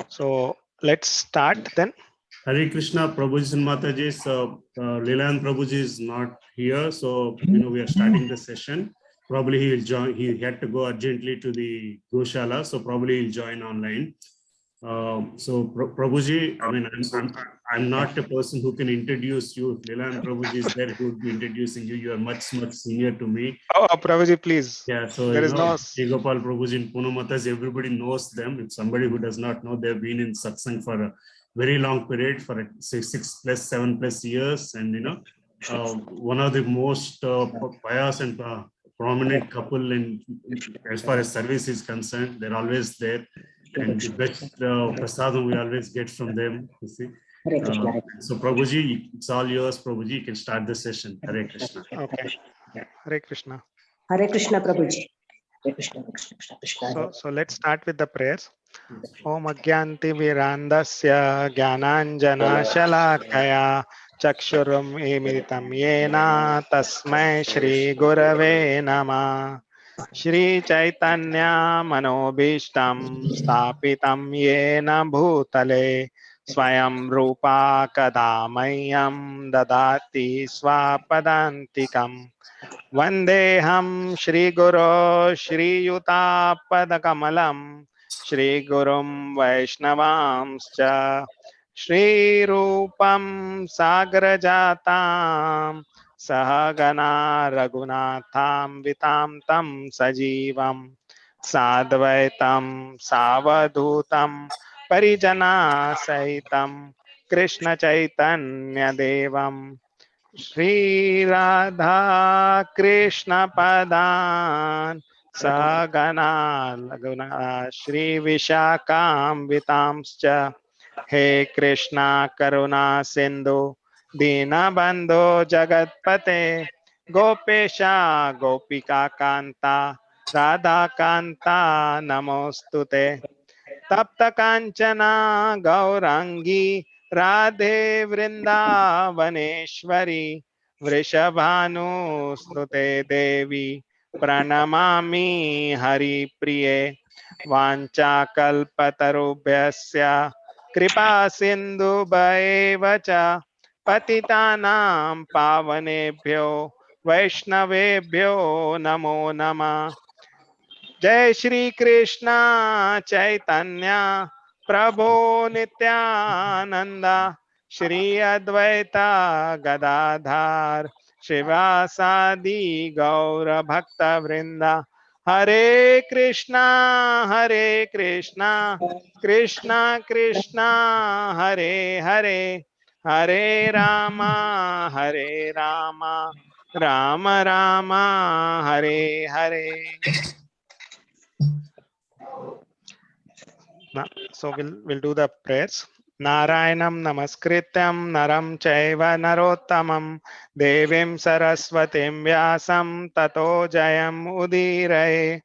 So let's start then. Hare Krishna, Prabhuji and Mataji. So Leland Prabhuji is not here, so we are starting the session. Probably he will join. He had to go urgently to the Goshala, so probably he'll join online. So Prabhuji, I mean, I'm not a person who can introduce you. If Leland Prabhuji is there, who would be introducing you. You are much senior to me. Oh, Prabhuji, please. Yeah, so There is no. Sri Gopal Prabhuji in Punumatas, everybody knows them. If somebody who does not know, they've been in satsang for a very long period, for 7+ years, and one of the most pious and prominent couple in as far as service is concerned. They're always there, and the best prasadam we always get from them. You see. So Prabhuji, it's all yours. Prabhuji, you can start the session. Hare Krishna. Okay. Hare Krishna. Hare Krishna, Prabhuji. Hare Krishna, Krishna, Krishna, Krishna. So let's start with the prayers. Om Agyanti Virandasya Gyananjana Shalakaya Chakshurum Emiritam Yena Tasmai Shri Gurave Nama Shri Chaitanya Manobishtam Stapitam Yena Bhutale Swayam Rupa Kadamayam Dadati Swapadantikam Vandeham Shri Guru Shri Yuta Padakamalam Shri Gurum Vaishnavamscha Shri Rupam Sagrajatam Sahagana Raghunatham Vitam Tam Sajivam Sadvaitam Savadhutam Parijana Sahitam Krishna Chaitanya Devam Shri Radha Krishna Padan Sagana Laguna Shri Vishakam He Krishna Karuna Sindhu Dinabandho Jagatpate Gopesha Gopika Kanta Radha Kanta Namostute Tapta Kanchana Gaurangi Radhe Vrindavaneshwari Vrishabhanu Stute Devi Pranamami Hari Priye Vancha Kalpatarubhyasya Kripa Sindhu Bhaevacha Patitanam Pavanebhyo Vaishnavebhyo Namo Namah Jai Shri Krishna Chaitanya Prabhu Nityananda Shri Advaita Gadadhar Shivasadi Gaura Bhakta Vrinda Hare Krishna Krishna Krishna Hare Hare Hare Rama Rama Rama Hare Hare. So we'll do the prayers. Narayanam Namaskrityam Naram Chaiva Narottamam Devim Saraswatim Vyasam Tato Jayam Udiraye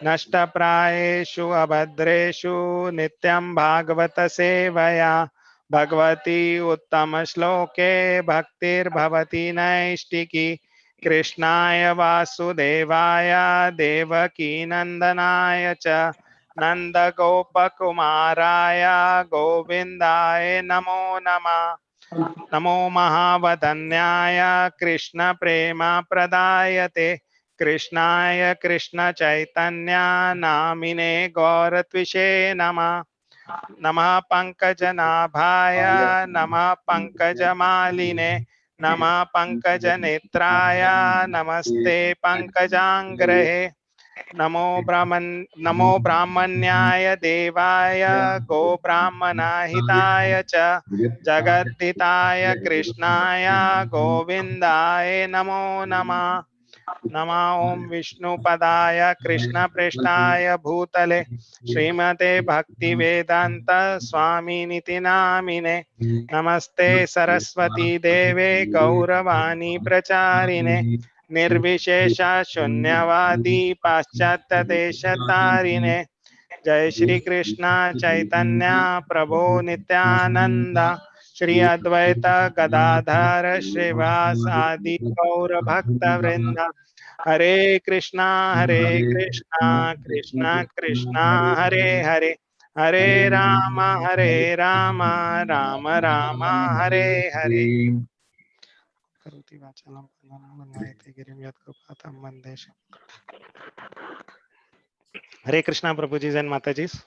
Nashtaprayeshu Abhadreshu Nityam Bhagavata Sevaya Bhagavati Uttama Shloke Bhaktir Bhavati Naistiki Krishnaya Vasudevaya Devaki Nandanaya Cha Nanda Gopakumaraya Govindaya Namo Nama Namo Mahavadanyaya Krishna Prema Pradayate Krishnaya Krishna Chaitanya Namine Gauratvishe Nama Nama Pankajanabhaya Nama Pankajamaline Nama Pankajanetraya Namaste Pankajangrehe Namo Brahmanyaya Devaya Go Brahmanahitaya Cha Jagadhitaya Krishnaya Govindaya Namo Nama Nama Om Vishnu Padaya Krishna Preshtaya Bhutale Srimate Bhakti Vedanta Swami Niti Namine Namaste Saraswati Deve Gauravani Pracharine Nirvishesha Shunyavadi Paschatya Deshatarine Jai Shri Krishna Chaitanya Prabhu Nityananda Shri Advaita Gadadhara Srivasadi Gaura Bhakta Vrinda Hare Krishna Krishna Krishna Hare Hare Hare Rama, Rama Rama, Hare Hare. Karuti vachalam pandam manvayate girim yat krupatam mandesh. Hare Krishna, Prabhujis and Matajis.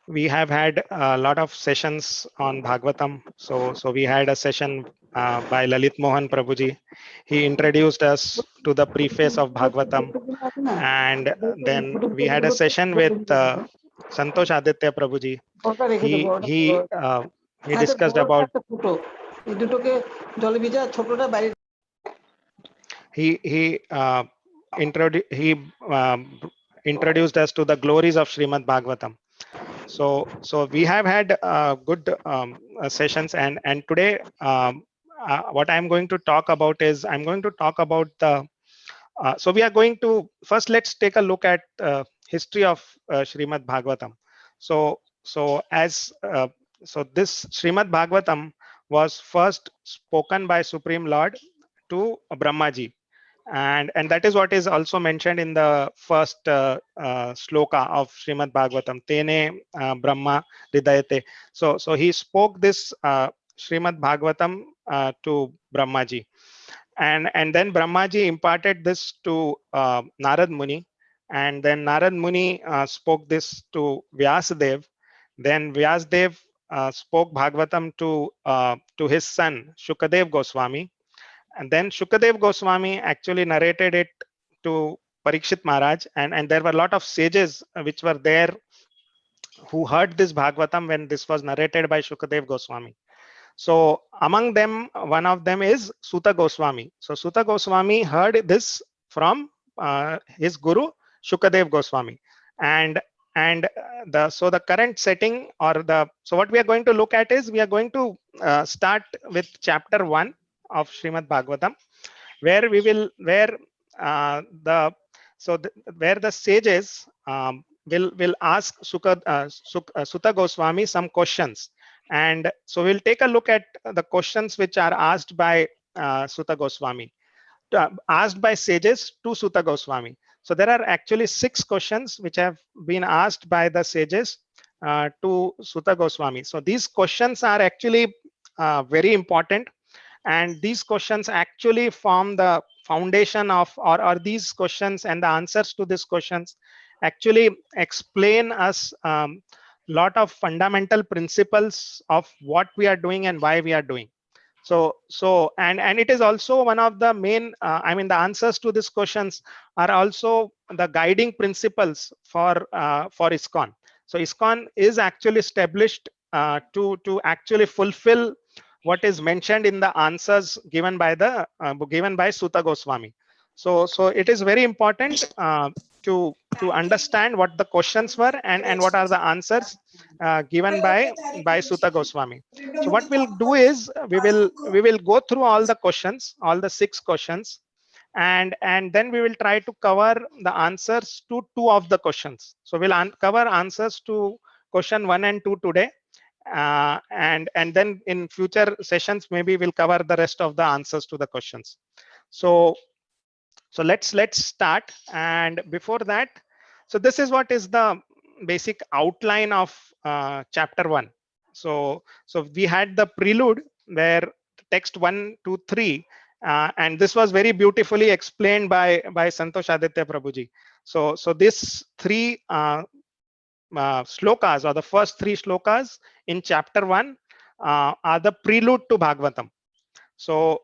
We have had a lot of sessions on Bhagavatam. So we had a session by Lalit Mohan Prabhuji. He introduced us to the preface of Bhagavatam, and then we had a session with Santosh Aditya Prabhuji. He discussed about he introduced us to the glories of Srimad Bhagavatam. So we have had good sessions, and today what I'm going to talk about is I'm going to talk about the so we are going to first let's take a look at history of Srimad Bhagavatam. So this Srimad Bhagavatam was first spoken by Supreme Lord to Brahmaji, and that is what is also mentioned in the first sloka of Srimad Bhagavatam, Tene Brahma Hridayate. So he spoke this Srimad Bhagavatam to Brahmaji, and then Brahmaji imparted this to Narad Muni, and then Narad Muni spoke this to Vyasadev. Then Vyasadev spoke Bhagavatam to his son Shukadev Goswami, and then Shukadev Goswami actually narrated it to Parikshit Maharaj, and there were a lot of sages which were there who heard this Bhagavatam when this was narrated by Shukadev Goswami. So among them, one of them is Suta Goswami. So Suta Goswami heard this from his guru Shukadev Goswami, and the current setting so what we are going to look at is we are going to start with chapter 1 of Srimad Bhagavatam, where the sages will ask Suta Goswami some questions, and so we'll take a look at the questions which are asked by Suta Goswami, asked by sages to Suta Goswami. So there are actually 6 questions which have been asked by the sages to Suta Goswami. So these questions are actually very important, and these questions actually form the foundation of or these questions and the answers to these questions actually explain us lot of fundamental principles of what we are doing and why we are doing. So and it is also one of the main the answers to these questions are also the guiding principles for ISKCON. So ISKCON is actually established to actually fulfill what is mentioned in the answers given by Suta Goswami. So it is very important to understand what the questions were and what are the answers given by Suta Goswami. So what we'll do is we will go through all the questions, all the 6 questions, and then we will try to cover the answers to 2 of the questions. So we'll cover answers to question 1 and 2 today, and then in future sessions maybe we'll cover the rest of the answers to the questions. So let's start. And before that, so this is what is the basic outline of chapter 1. So we had the prelude where text 1, 2, 3, and this was very beautifully explained by Santosh Aditya Prabhuji. So this 3 slokas, or the first 3 slokas in chapter 1 are the prelude to Bhagavatam. So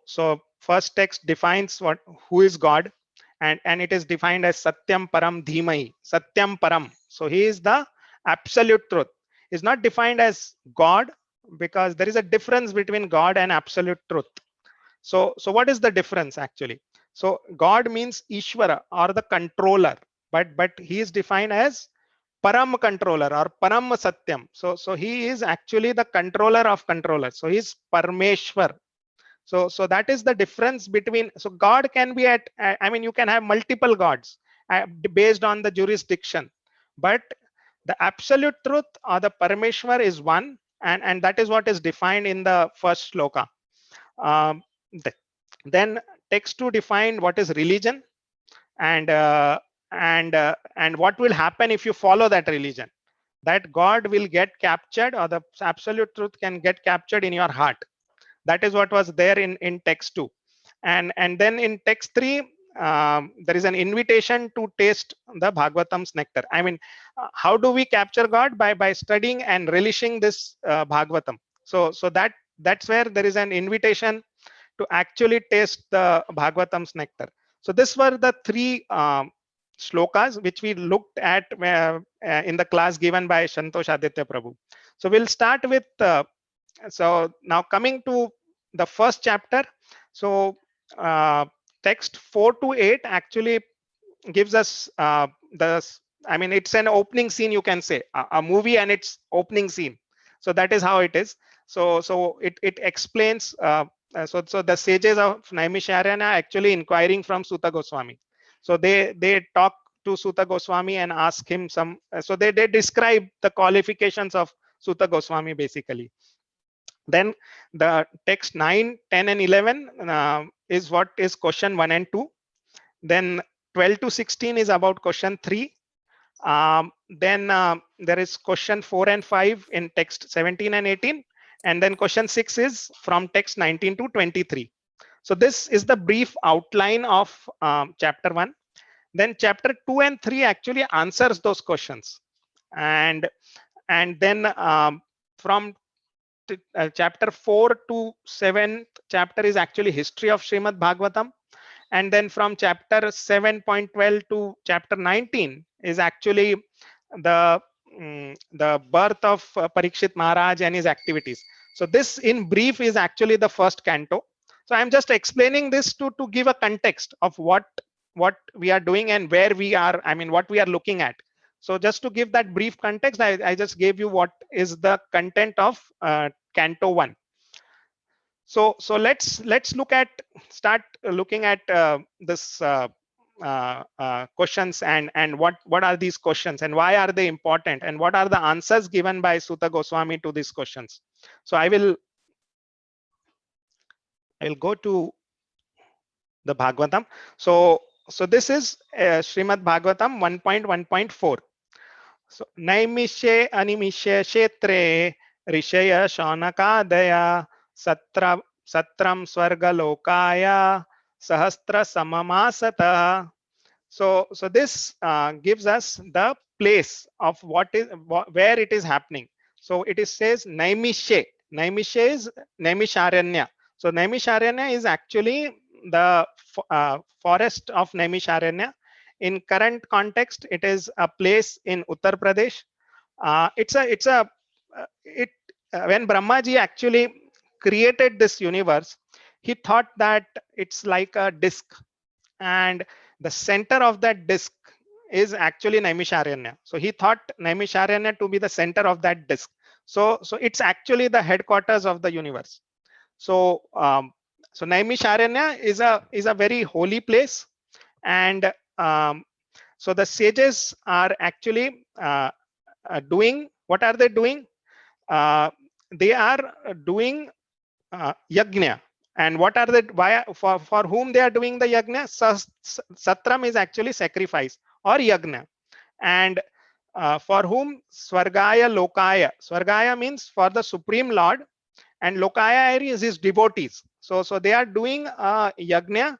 first text defines who is God, and it is defined as Satyam Param Dhimai. Satyam Param. So he is the absolute truth. Is not defined as God, because there is a difference between God and absolute truth. So what is the difference actually? So God means Ishvara, or the controller, but he is defined as Param controller or Param Satyam. So he is actually the controller of controllers. So he is Parmeshwar. So that is the difference between. So God can be at, you can have multiple gods based on the jurisdiction, but the absolute truth or the Parameshwar is one, and that is what is defined in the first sloka. Then text 2 defined what is religion, and and what will happen if you follow that religion? That God will get captured, or the absolute truth can get captured in your heart. That is what was there in text 2. And then in text 3, there is an invitation to taste the Bhagavatam's nectar. I mean, how do we capture God? By studying and relishing this Bhagavatam. So that's where there is an invitation to actually taste the Bhagavatam's nectar. So these were the 3 shlokas which we looked at in the class given by Santosh Aditya Prabhu. So we'll start with so now coming to the first chapter. So text 4 to 8 actually gives us I mean, it's an opening scene, you can say, a movie and its opening scene. So that is how it is. So it explains. So the sages of Naimisharanya are actually inquiring from Suta Goswami. So they talk to Suta Goswami and ask him some. So they describe the qualifications of Suta Goswami basically. Then the text 9, 10, and 11 is what is question 1 and 2. Then 12 to 16 is about question 3. Then there is question 4 and 5 in text 17 and 18. And then question 6 is from text 19 to 23. So this is the brief outline of chapter 1. Then chapter 2 and 3 actually answers those questions. And then from chapter 4 to 7th chapter is actually history of Srimad Bhagavatam. And then from chapter 7.12 to chapter 19 is actually the birth of Parikshit Maharaj and his activities. So this in brief is actually the first canto. So I'm just explaining this to give a context of what we are doing and where we are, I mean, what we are looking at. So just to give that brief context, I just gave you what is the content of canto 1. So let's start looking at this questions and what are these questions and why are they important and what are the answers given by Suta Goswami to these questions. So I will go to the Bhagavatam. So this is Srimad Bhagavatam 1.1.4. So Naimishe Animishe Kshetre Rishaya Shaunakadaya Satram Swargalokaya Sahastra Samamasata. So this gives us the place of where it is happening. So it says Naimishe. Naimishe is Naimisharanya. So Naimisharanya is actually the forest of Naimisharanya. In current context, it is a place in Uttar Pradesh. When Brahmaji actually created this universe, he thought that it's like a disk, and the center of that disk is actually Naimisharanya. So he thought Naimisharanya to be the center of that disk. So it's actually the headquarters of the universe. So so Naimisharanya is a very holy place, and so the sages are actually doing, what are they doing? They are doing yajna. And what are they, why, for whom they are doing the yajna? Satram is actually sacrifice or yajna. And for whom? Swargaya Lokaya. Swargaya means for the Supreme Lord, and Lokaya is his devotees. So they are doing yajna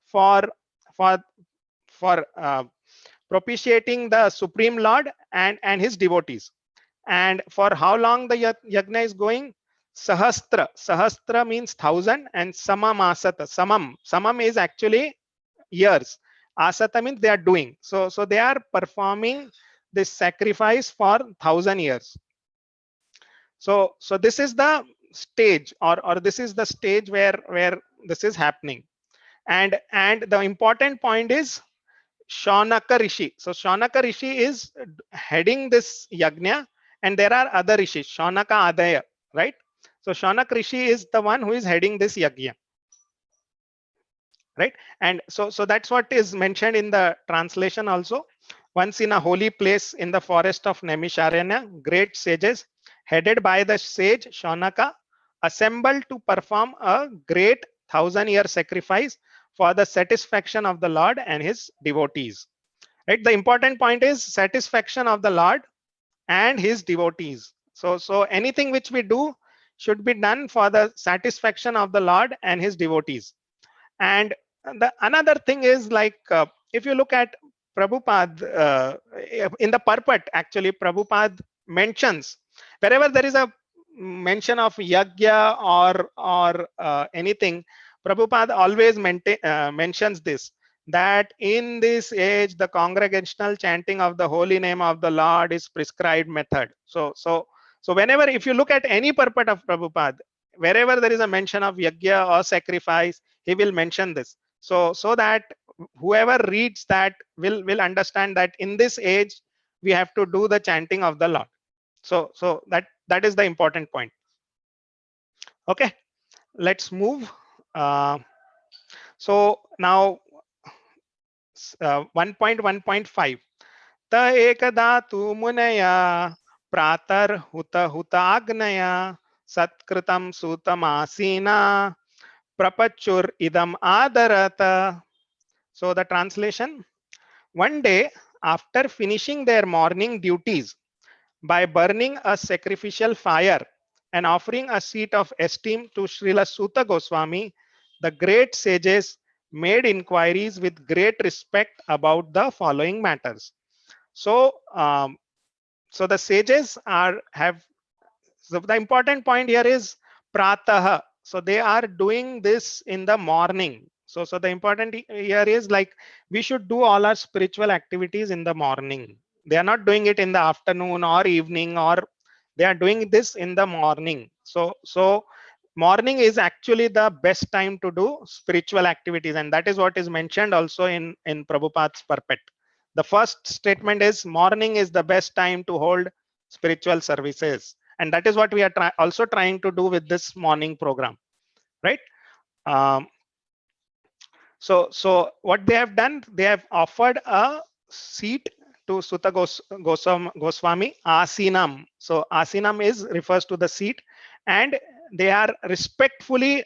for propitiating the Supreme Lord and his devotees. And for how long the yajna is going? Sahastra. Sahastra means 1,000, and Samamasata. Samam is actually years. Asata means they are doing. So they are performing this sacrifice for 1,000 years. So this is the stage, or this is the stage where this is happening. And the important point is Shaunaka Rishi. So Shaunaka Rishi is heading this yajna, and there are other rishis, Shaunaka Adaya, right? So Shaunaka Rishi is the one who is heading this yajna, right? And so that's what is mentioned in the translation also. Once in a holy place in the forest of Naimisharanya, great sages headed by the sage Shaunaka assembled to perform a great 1,000-year sacrifice for the satisfaction of the Lord and his devotees. right? The important point is satisfaction of the Lord and his devotees. So anything which we do should be done for the satisfaction of the Lord and his devotees. And the another thing is like if you look at Prabhupada in the purport, actually Prabhupada mentions wherever there is a mention of yagya or anything, Prabhupada always mentions this, that in this age the congregational chanting of the holy name of the Lord is prescribed method. So whenever, if you look at any purport of Prabhupada, wherever there is a mention of yagya or sacrifice, he will mention this, so that whoever reads that will understand that in this age we have to do the chanting of the Lord. So that is the important point. Okay, let's move. So now 1.1.5. Ta ekada tu munaya pratar huta hutagnaya satkritam sutamasina prapachur idam adarata. So the translation: one day, after finishing their morning duties by burning a sacrificial fire and offering a seat of esteem to Srila Suta Goswami, the great sages made inquiries with great respect about the following matters. So, so the sages have. So the important point here is pratah. So they are doing this in the morning. So the important here is like we should do all our spiritual activities in the morning. They are not doing it in the afternoon or evening, or they are doing this in the morning. So morning is actually the best time to do spiritual activities, and that is what is mentioned also in Prabhupada's purport. The first statement is morning is the best time to hold spiritual services, and that is what we are also trying to do with this morning program, right? um, so what they have done, they have offered a seat to Sutta Goswami, asinam. So asinam is refers to the seat, and they are respectfully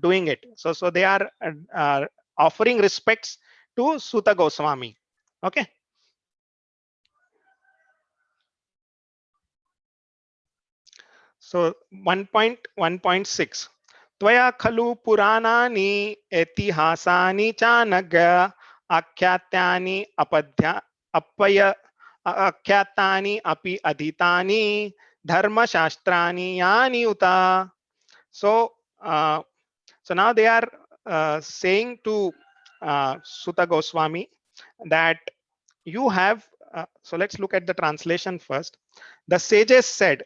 doing it. So they are offering respects to Sutta Goswami. Okay. So 1.1.6. त्वया खलु पुराणानि ऐतिहासानि चानघ आख्यातानि आख्यातानि अपि अधीतानि धर्मशास्त्राणि यानि उता. So now they are saying to Sutta Goswami that you have so let's look at the translation first. The sages said,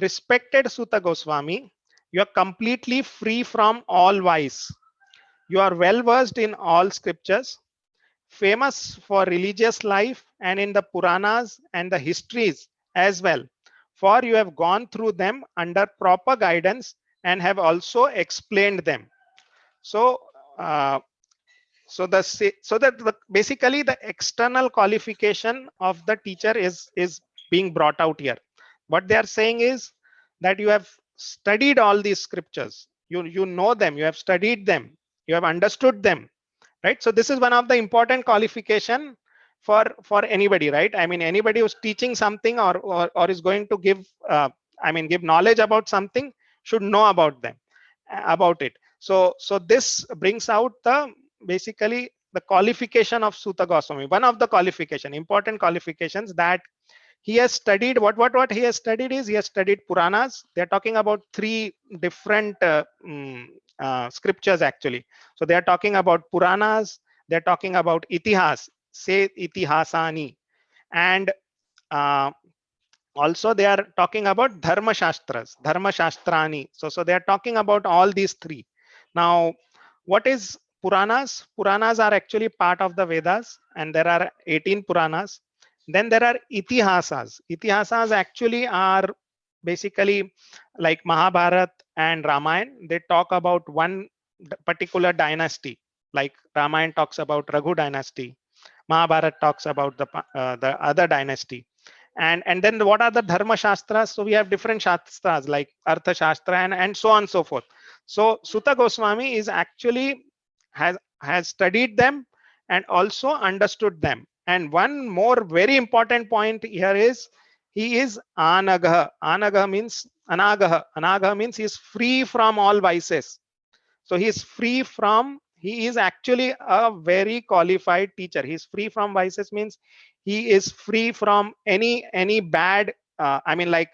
respected Sutta Goswami, you are completely free from all vice. You are well versed in all scriptures, famous for religious life and in the Puranas and the histories as well, for you have gone through them under proper guidance and have also explained them. So, so that basically the external qualification of the teacher is being brought out here. What they are saying is that you have studied all these scriptures, you know them, you have studied them, you have understood them, right? So this is one of the important qualification for anybody, right? I mean, anybody who's teaching something or is going to give give knowledge about something should know about them, about it. So this brings out the basically the qualification of Sutta Goswami. One of the qualification, important qualifications, that he has studied what he has studied is he has studied Puranas. They're talking about three different scriptures actually. So they are talking about Puranas, they're talking about Itihas, say Itihasani, and also they are talking about Dharma Shastras, Dharma Shastrani. So they are talking about all these three. Now, what is Puranas? Puranas are actually part of the Vedas, and there are 18 Puranas. Then there are Itihasas. Itihasas actually are basically like Mahabharat and Ramayana. They talk about one particular dynasty. Like Ramayana talks about Raghu dynasty, Mahabharat talks about the other dynasty. And then what are the Dharma Shastras? So we have different Shastras like Artha Shastra and so on and so forth. So Sutta Goswami is actually has studied them and also understood them. And one more very important point here is he is anagha. Anagha means anagaha. Anagaha means he is free from all vices. So he is free from, he is actually a very qualified teacher. He is free from vices means he is free from any bad, I mean like,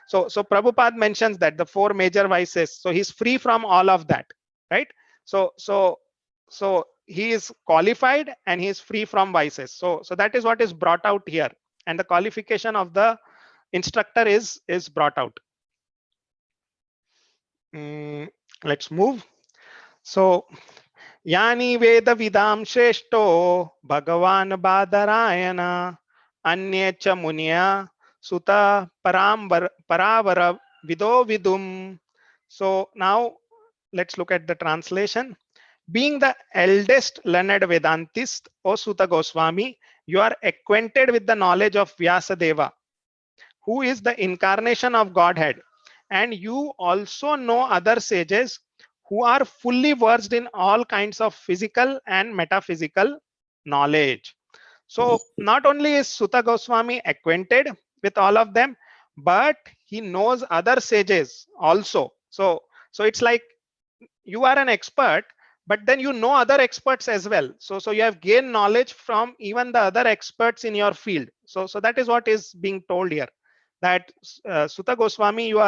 so Prabhupada mentions that the 4 major vices. So he's free from all of that, right? So he is qualified and he is free from vices. So that is what is brought out here, and the qualification of the instructor is brought out. Let's move. So Yani Veda Vidam Shreshto Bhagavan Badarayana Anyecha Munya Sutta Paravara Vido Vidum. So now let's look at the translation. Being the eldest learned Vedantist, O Sutta Goswami, you are acquainted with the knowledge of Vyasadeva, who is the incarnation of Godhead, and you also know other sages who are fully versed in all kinds of physical and metaphysical knowledge. So not only is Sutta Goswami acquainted with all of them, but he knows other sages also. So it's like you are an expert, but then you know other experts as well. So you have gained knowledge from even the other experts in your field. So that is what is being told here, that Sutta Goswami, you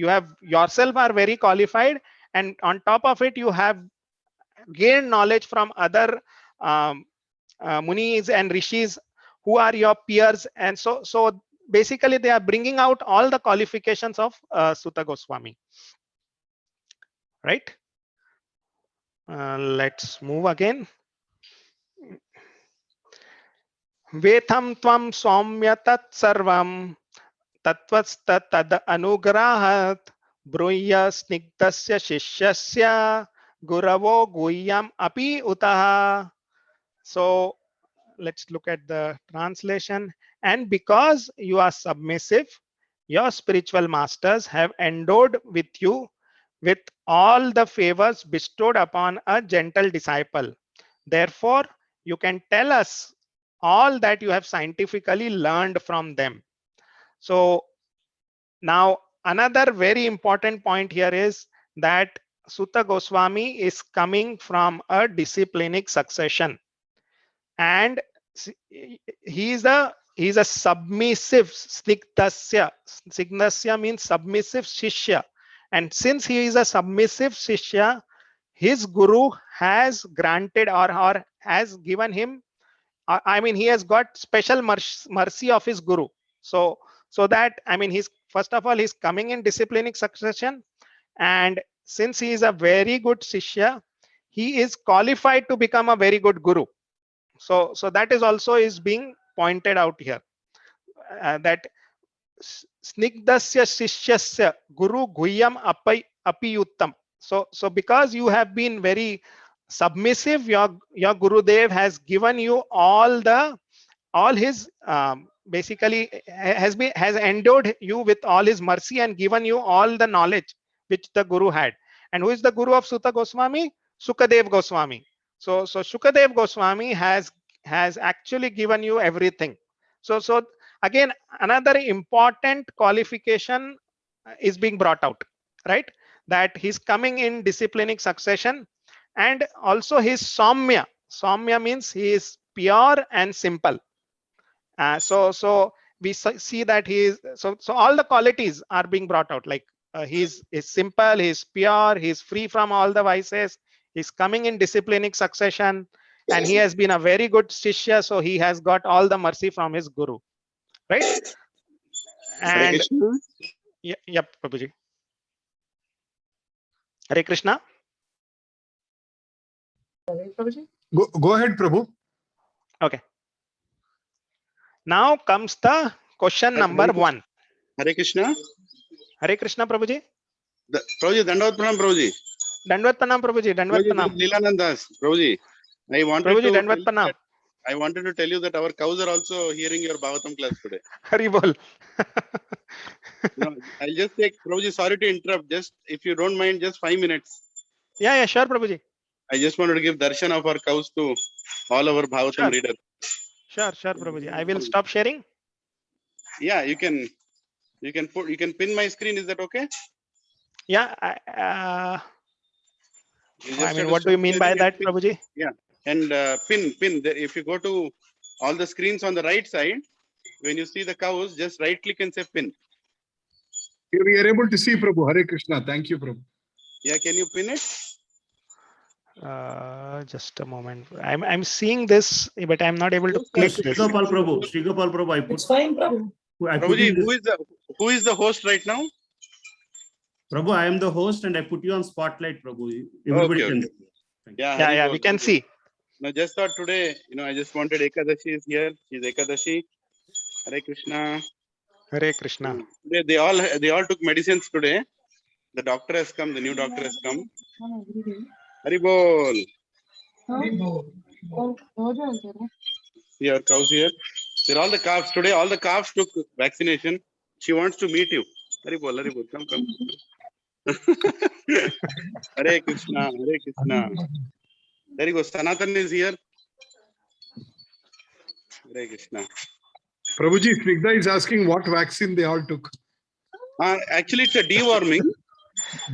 have yourself are very qualified, and on top of it you have gained knowledge from other munis and rishis who are your peers. And so basically they are bringing out all the qualifications of Sutta Goswami, right? Let's move again. Vetam tvam swamya tat sarvam tatvasta tad anugrahat bruyya snigdasya shishyasya guravo guhyam api utaha. So let's look at the translation. And because you are submissive, your spiritual masters have endowed with you with all the favors bestowed upon a gentle disciple. Therefore, you can tell us all that you have scientifically learned from them. So now another very important point here is that Sutta Goswami is coming from a disciplinic succession, and he's a submissive snigdasya. Snigdasya means submissive shishya, and since he is a submissive shishya, his guru has granted or has given him, I mean, he has got special mercy of his guru. So that, I mean, he's, first of all, he's coming in disciplinic succession, and since he is a very good shishya, he is qualified to become a very good guru. So that is also is being pointed out here, that snigdasya shishyasya guru guhyam apiyuttam. So because you have been very submissive, your Gurudev has given you all his basically has endowed you with all his mercy and given you all the knowledge which the Guru had. And who is the Guru of Sutta Goswami? Sukadev Goswami. So Sukadev Goswami has actually given you everything. So again, another important qualification is being brought out, right? That he's coming in disciplinic succession, and also his Saumya. Saumya means he is pure and simple. So we see that he is, so all the qualities are being brought out, like he's simple, he's pure, he's free from all the vices, he's coming in disciplinic succession, and he has been a very good shishya, so he has got all the mercy from his guru, right? And yep, Prabhuji. Hare Krishna. Go ahead, Prabhu. Okay. Now comes the question number 1. Hare Krishna. Hare Krishna, Prabhuji. Prabhuji, Dandavat Pranam, Prabhuji. Dandavat Pranam, Prabhuji. Dandavat Pranam. Leelanand Das, Prabhuji. I wanted to tell you that our cows are also hearing your Bhagavatam class today. Hari bol. No, I'll just take, Prabhuji, sorry to interrupt. Just, if you don't mind, just 5 minutes. Yeah, sure, Prabhuji. I just wanted to give darshan of our cows to all our Bhagavatam readers. Sure, Prabhuji. I will stop sharing. Yeah, you can pin my screen. Is that okay? Yeah. You I just have mean, to what do you stop mean by sharing and that, pin. Prabhuji? Yeah, and pin. If you go to all the screens on the right side, when you see the cows, just right click and say pin. We are able to see Prabhu. Hare Krishna. Thank you, Prabhu. Yeah, can you pin it? Just a moment. I'm seeing this, but I'm not able to click this. Srigopal Prabhu, I put. It's fine, Prabhu. I put Prabhuji, in this. who is the host right now? Prabhu, I am the host and I put you on spotlight, Prabhu. Everybody Okay, can okay. see. Yeah, Yeah, Hari yeah, bol, we can Hari bol. see. No, just thought today, I just wanted Ekadashi is here. She's Ekadashi. Hare Krishna. Hare Krishna. Today they all took medicines today. The doctor has come. The new doctor has come. Hari bol. Here, cows here. They're all the calves today. All the calves took vaccination. She wants to meet you. Hari bol, Hari bol. Come. Hare Krishna, Hare Krishna. There you go. Sanatan is here. Hare Krishna. Prabhuji, Snigdha is asking what vaccine they all took. Actually, it's a deworming.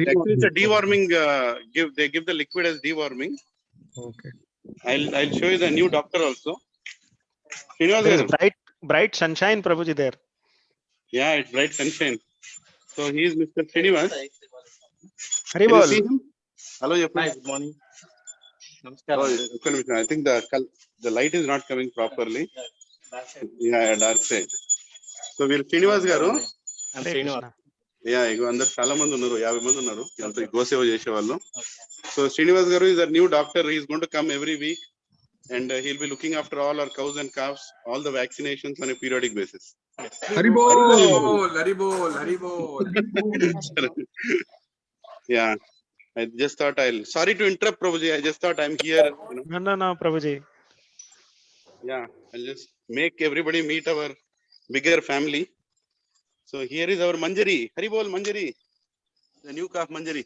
Actually, it's a deworming. They give the liquid as deworming. Okay. I'll show you the new doctor also. Srinivas There is garu. bright sunshine, Prabhuji, there. Yeah, it's bright sunshine. So he is Mr. Srinivas. Hari Can you bol. see him? Hello, your friend. Good morning. Oh, I think the light is not coming properly. Yeah, dark side. So we'll Srinivas garu. I'm Hare Srinivas. Krishna. యా ఇగో అందరు చాలా మంది ఉన్నారు 50 మంది ఉన్నారు అంత గోసేవ చేసేవాళ్ళు సో శ్రీనివాస్ గారు is a new doctor. He is going to come every week and he'll be looking after all our cows and calves, all the vaccinations on a periodic basis. Haribol. Yeah, I just thought sorry to interrupt, Prabhuji. I just thought I'm here, No, Prabhuji. Yeah, I'll just make everybody meet our bigger family. So here is our Manjari. Haribol Manjari, the new calf Manjari,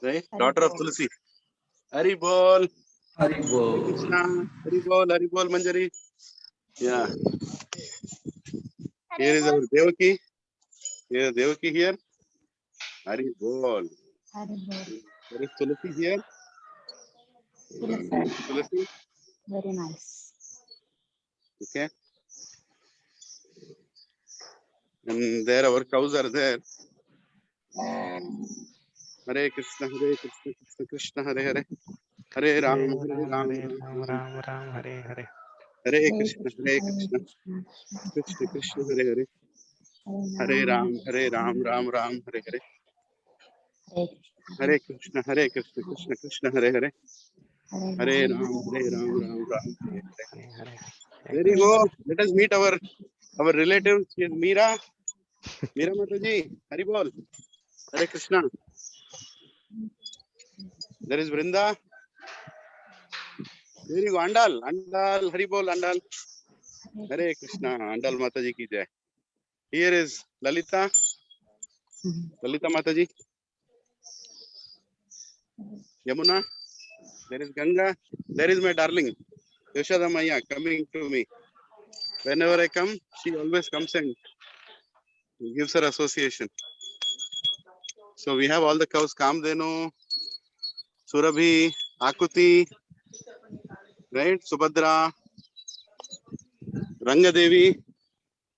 right? Daughter of Tulsi. Haribol. Haribol. Krishna. Haribol Manjari. Yeah. Here is our Devaki. Here is Devaki here. Haribol. There is Tulsi here. Tulsi. Very nice. Okay. And there our cows are there. Hare Krishna, Krishna Krishna, Hare Hare. Hare Ram, Ram, Hare Hare. Hare Krishna, Krishna Krishna, Hare Hare. Hare Ram, Ram Ram, Hare Hare. Hare Krishna, Krishna Krishna, Hare Hare. Hare Ram, Ram Ram, Hare Hare. There you go. Let us meet our relatives. Here, Meera Mataji. Haribol. Hare Krishna. There is Vrinda. There you go. Andal. Haribol. Andal. Hare Krishna. Andal Mataji ki jai. Here is Lalita. Lalita Mataji. Yamuna. There is Ganga. There is my darling Yashoda Maya coming to me. Whenever I come, she always comes and gives her association. So we have all the cows: Kamdenu, Surabhi, Akuti, right? Subhadra, Rangadevi.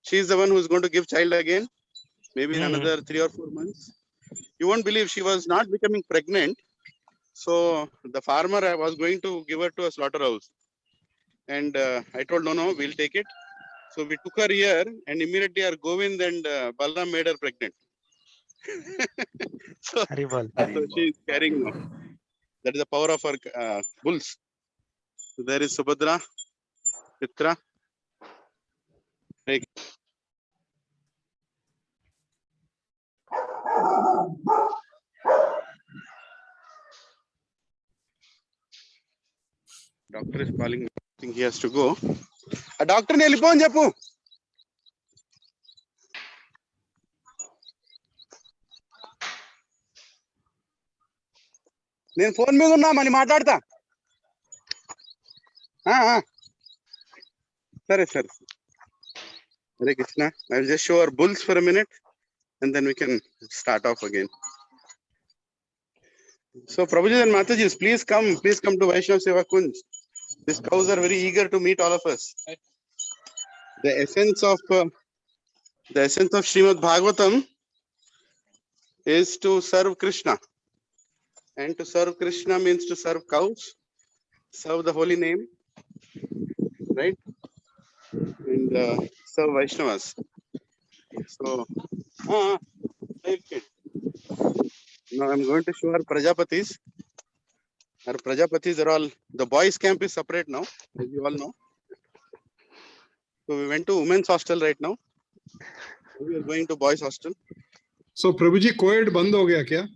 She is the one who is going to give child again, maybe in another 3 or 4 months. You won't believe she was not becoming pregnant. So the farmer was going to give her to a slaughterhouse. And I told, no, we'll take it. So we took her here and immediately our Govind and Balram made her pregnant. so she is carrying now. That is the power of our bulls. So there is Subhadra, Chitra. Doctor is calling. I think he has to go. A doctor ne lipon jappu. నేను phone మీద ఉన్నా మని మాట్లాడతా Sorry, sir. Hare Krishna. I'll just show our bulls for a minute and then we can start off again. So, Prabhuji and Mataji, please come to Vaishnav Seva Kunj. These cows are very eager to meet all of us. The essence of Srimad Bhagavatam is to serve Krishna. And to serve Krishna means to serve cows, serve the holy name, right? And serve Vaishnavas. So, now I'm going to show our Prajapatis. Our Prajapatis are all, the boys' camp is separate now, as you all know. So we went to women's hostel right now. We are going to boys' hostel. So Prabhuji, co-ed band ho gaya kya?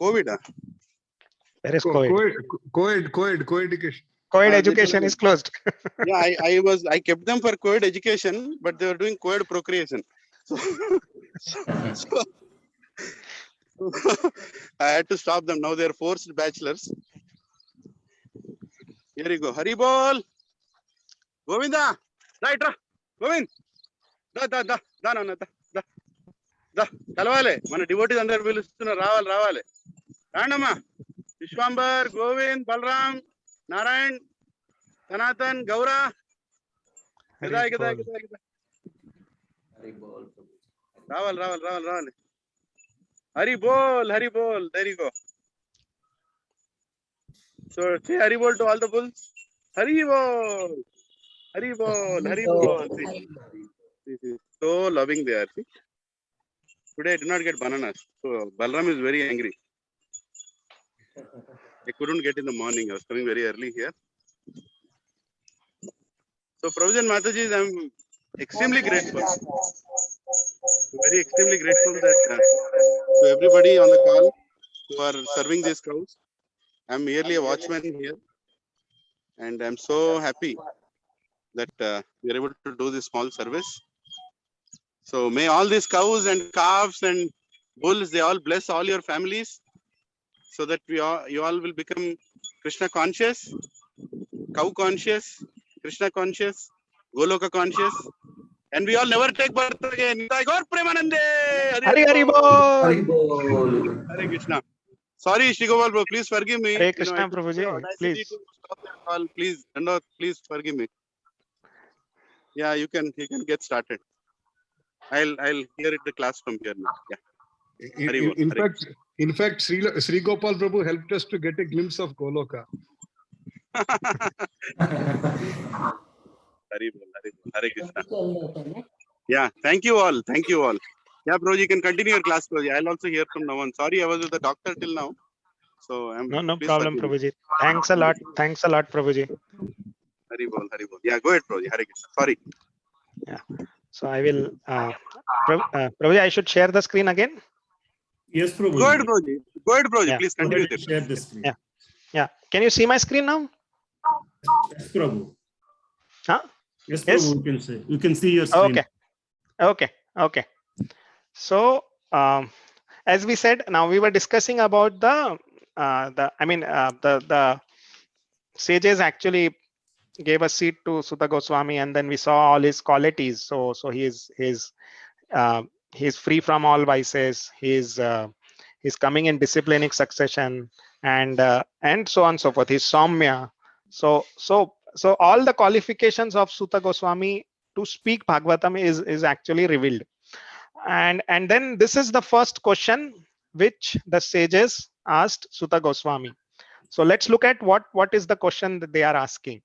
COVID. Where is COVID? Co-education. Co-ed education is closed. Yeah, I kept them for co-ed education, but they were doing co-ed procreation. So, so I had to stop them. Now they are forced bachelors. Here you go. Haribol. Govinda. Right, Govind. Da. Kalvale. Mana devotees under pilustuna ravale. Randama. Vishwambar, Govind, Balram, Narayan, Sanatan, Gaura. Gada. Raval. Haribol. There you go. So say Haribol to all the bulls. Haribol. See, so loving they are. See? Today I did not get bananas. So Balram is very angry. I couldn't get in the morning. I was coming very early here. So Prabhuji and Mataji, I'm extremely grateful. Very extremely grateful that to everybody on the call who are serving these cows. I'm merely a watchman here. And I'm so happy that we are able to do this small service. So may all these cows and calves and bulls, they all bless all your families so that you all will become Krishna conscious, cow conscious, Krishna conscious, Goloka conscious, and we all never take birth again. Gaur Premanande! Hari Bol! Hare Krishna. Sorry, Shri Gopal bro, please forgive me. Hare Krishna, Prabhuji, please. Please forgive me. Yeah, you can get started. I'll hear it the class from here now. Yeah. In fact, Sri Gopal Prabhu helped us to get a glimpse of Goloka. Hare Krishna. Yeah, thank you all. Yeah, Prabhuji, you can continue your class, Prabhuji. I'll also hear from now on. Sorry, I was with the doctor till now. So no problem, Prabhuji. Thanks a lot, Prabhuji. Haribol. Yeah, go ahead, Prabhuji. Hare Krishna. Sorry. Yeah. So I will, Prabhuji, I should share the screen again. Yes, Prabhuji. Go ahead, Prabhuji. Yeah. Please continue with it. Share the screen. Yeah. Can you see my screen now? Yes, Prabhu. Huh? Yes, Yes? Prabhu, you can see your screen. Okay. So, as we said, now we were discussing about the sages actually gave a seat to Suta Goswami, and then we saw all his qualities. So he's free from all vices. He's coming in disciplinic succession, and so on and so forth. He's Saumya. So all the qualifications of Suta Goswami to speak Bhagavatam is actually revealed. And then this is the first question which the sages asked Suta Goswami. So let's look at what is the question that they are asking.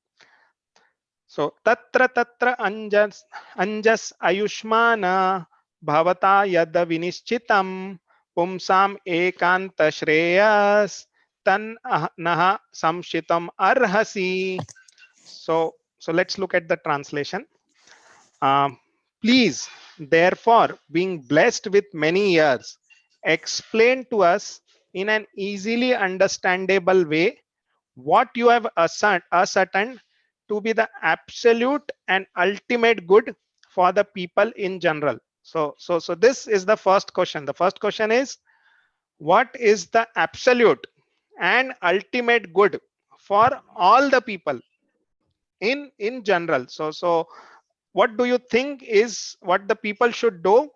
So tatra anjas ayushmana bhavata yada vinischitam pumsam ekanta shreyas tan naha samshitam arhasi. So let's look at the translation. Please, therefore, being blessed with many years, explain to us in an easily understandable way what you have ascertained to be the absolute and ultimate good for the people in general. So this is the first question. The first question is, what is the absolute and ultimate good for all the people? in general. So what do you think is what the people should do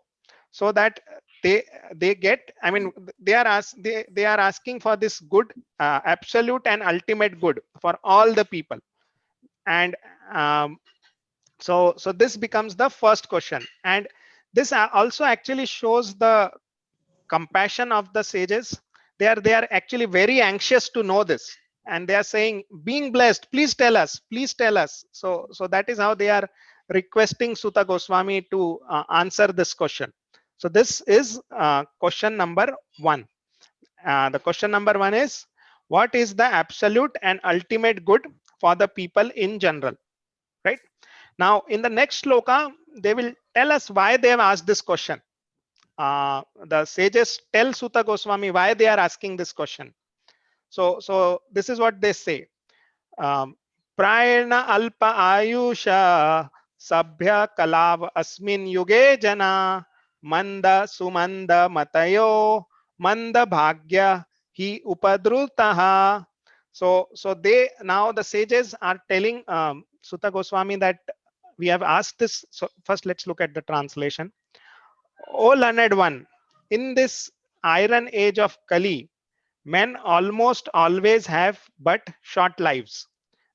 so that they get, I mean, they are asking for this good, absolute and ultimate good for all the people. And so this becomes the first question, and this also actually shows the compassion of the sages. They are actually very anxious to know this, and they are saying, being blessed, please tell us, please tell us. So that is how they are requesting Suta Goswami to answer this question. So this is question number 1. The question number 1 is, what is the absolute and ultimate good for the people in general, right? Now in the next shloka, they will tell us why they have asked this question. The sages tell Suta Goswami why they are asking this question. So this is what they say. Prayana alpa ayusha sabhya kalav asmin yuge jana manda sumanda matayo manda bhagya hi upadrutaha. So they, now the sages are telling Suta Goswami that we have asked this. So first let's look at the translation. O learned one, in this iron age of Kali, men almost always have but short lives.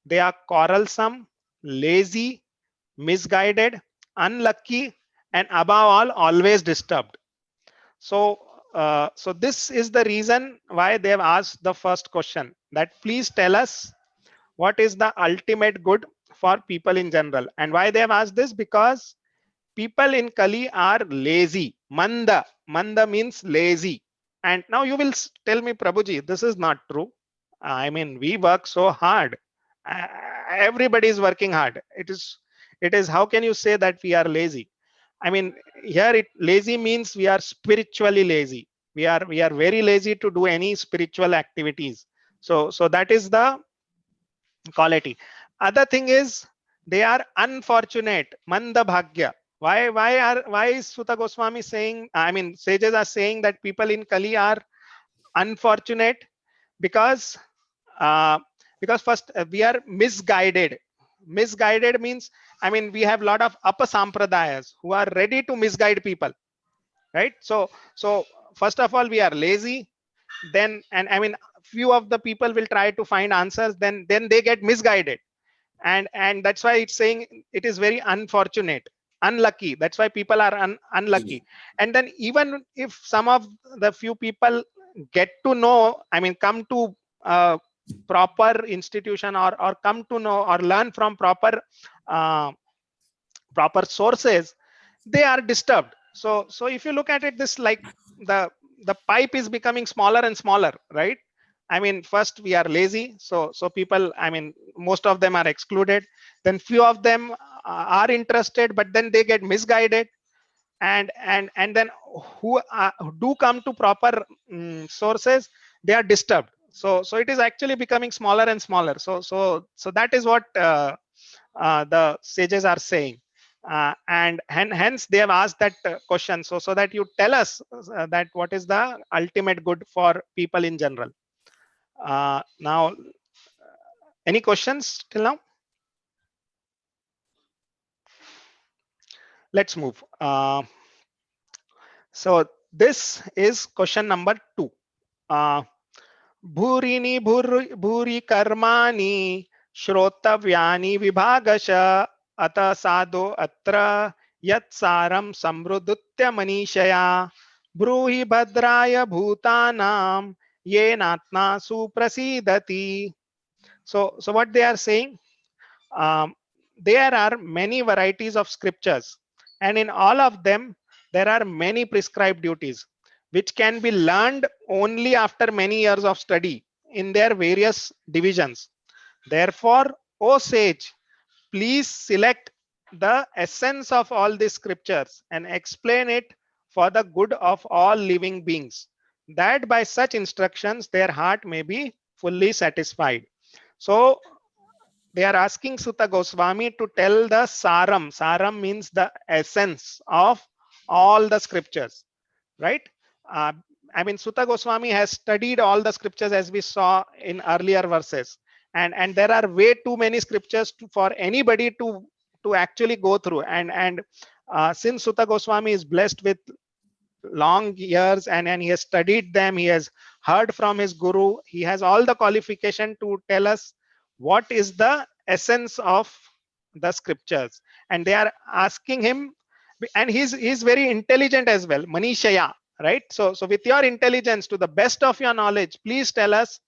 They are quarrelsome, lazy, misguided, unlucky, and above all, always disturbed. So this is the reason why they have asked the first question, that please tell us what is the ultimate good for people in general. And why they have asked this? Because people in Kali are lazy. Manda. Manda means lazy. And now you will tell me, Prabhuji, this is not true. I mean, we work so hard. Everybody is working hard. It is, how can you say that we are lazy? I mean, here lazy means we are spiritually lazy. We are very lazy to do any spiritual activities. So that is the quality. Other thing is, they are unfortunate. Manda bhagya. Why is Suta Goswami saying, I mean, sages are saying that people in Kali are unfortunate? Because first, we are misguided. Misguided means, I mean, we have a lot of apasampradayas who are ready to misguide people, right? So first of all, we are lazy. Then, and I mean, few of the people will try to find answers, then they get misguided, and that's why it's saying it is very unfortunate, unlucky. That's why people are unlucky. And then even if some of the few people get to know, I mean, come to proper institution, or come to know or learn from proper sources, they are disturbed. So if you look at it, this, like, the pipe is becoming smaller and smaller, right? I mean, first we are lazy, so people, I mean, most of them are excluded. Then few of them are interested, but then they get misguided, and then who do come to proper sources, they are disturbed. So it is actually becoming smaller and smaller. So that is what the sages are saying. And hence they have asked that question, so that you tell us that what is the ultimate good for people in general. Now, any questions till now? Let's move. So this is question number 2. Bhurini bhuri karmani shrotavyani vibhagasha ata sadho atra yat saram samruddhya manishaya bruhi bhadraya bhutanam yenatma suprasidati. So what they are saying, there are many varieties of scriptures, and in all of them there are many prescribed duties which can be learned only after many years of study in their various divisions. Therefore, O sage, please select the essence of all these scriptures and explain it for the good of all living beings, that by such instructions their heart may be fully satisfied. So they are asking Suta Goswami to tell the saram. Saram means the essence of all the scriptures, right? I mean, Suta Goswami has studied all the scriptures, as we saw in earlier verses, and there are way too many scriptures for anybody to actually go through. And since Sutta Goswami is blessed with long years and he has studied them, he has heard from his guru, he has all the qualification to tell us what is the essence of the scriptures. And they are asking him, and he's very intelligent as well, Manishaya, right? So with your intelligence, to the best of your knowledge, please tell us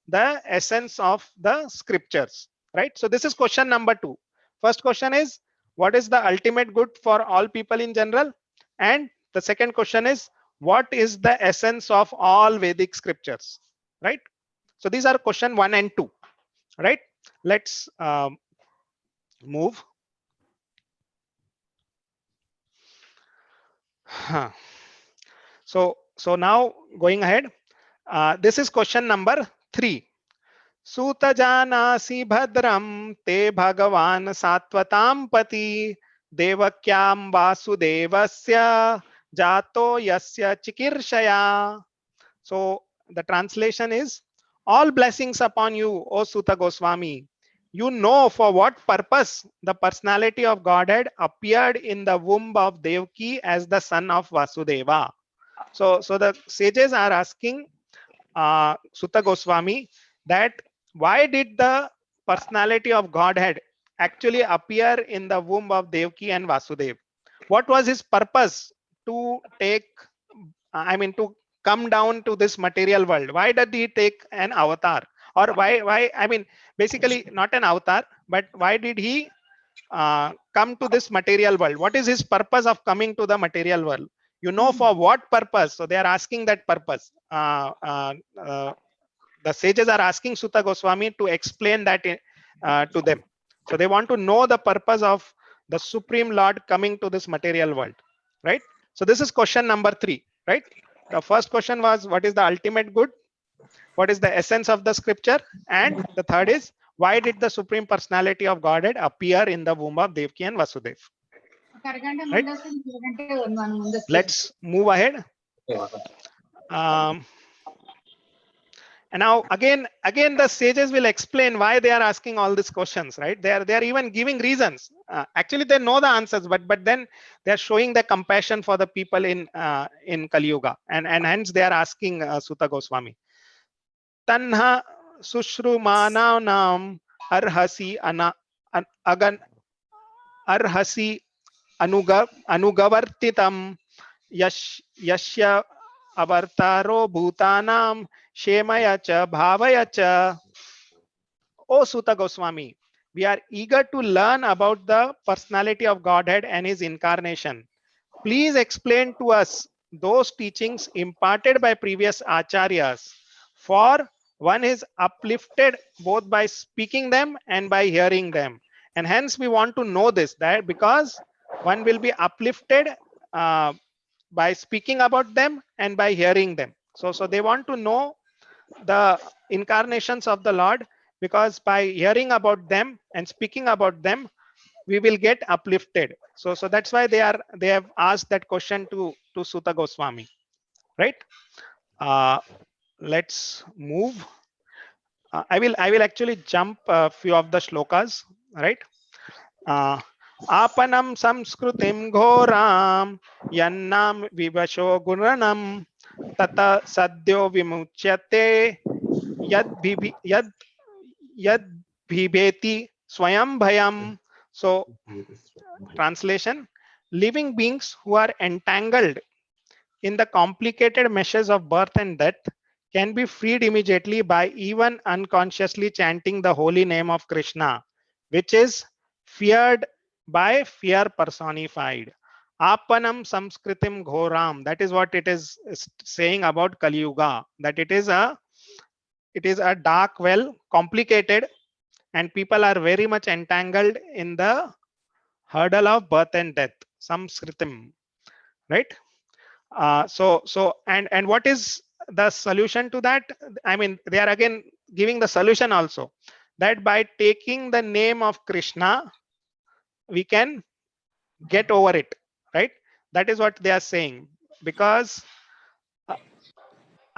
the essence of the scriptures, right? So this is question number 2. First question is, what is the ultimate good for all people in general? And the second question is, what is the essence of all Vedic scriptures, right? So these are question 1 and 2, right? Let's move. So now going ahead, this is question number 3. Suta janasi bhadram te bhagavan satvatam pati devakyam vasudevasya jato yasya chikirshaya. So the translation is, all blessings upon you, O Suta Goswami. You know for what purpose the personality of Godhead appeared in the womb of Devaki as the son of Vasudeva. So the sages are asking Suta Goswami that why did the personality of Godhead actually appear in the womb of Devaki and Vasudev? What was his purpose to take, to come down to this material world? Why did he take an avatar? Or why basically not an avatar, but why did he come to this material world? What is his purpose of coming to the material world? You know for what purpose? So they are asking that purpose. The sages are asking Suta Goswami to explain that to them. So they want to know the purpose of the Supreme Lord coming to this material world, right? So this is question number 3, right? The first question was, what is the ultimate good? What is the essence of the scripture? And the third is, why did the Supreme Personality of Godhead appear in the womb of Devaki and Vasudev? Right? Let's move ahead. And now again the sages will explain why they are asking all these questions, right? They are even giving reasons. Actually they know the answers, but then they are showing the compassion for the people in Kali Yuga, and hence they are asking Suta Goswami. Tanha sushrumanam arhasi arhasi anugavartitam yashya avartaro bhutanam shemaya cha bhavaya cha. O Suta Goswami, we are eager to learn about the personality of Godhead and his incarnation. Please explain to us those teachings imparted by previous acharyas, for one is uplifted both by speaking them and by hearing them. And hence we want to know this, that because one will be uplifted by speaking about them and by hearing them. So they want to know the incarnations of the Lord, because by hearing about them and speaking about them, we will get uplifted. So that's why they have asked that question to Suta Goswami, right? Let's move. I will actually jump a few of the shlokas, right? Apanam samskrutim ghoram yannam vivasho guranam tata sadyo vimuchyate yad bhibeti swayam bhayam. So translation, living beings who are entangled in the complicated meshes of birth and death can be freed immediately by even unconsciously chanting the holy name of Krishna, which is feared by fear personified. Apanam samskritim ghoram, that is what it is saying about Kali Yuga, that it is a dark well, complicated, and people are very much entangled in the hurdle of birth and death, samskritim, right? And what is the solution to that? They are again giving the solution also, that by taking the name of Krishna, we can get over it, right? That is what they are saying, because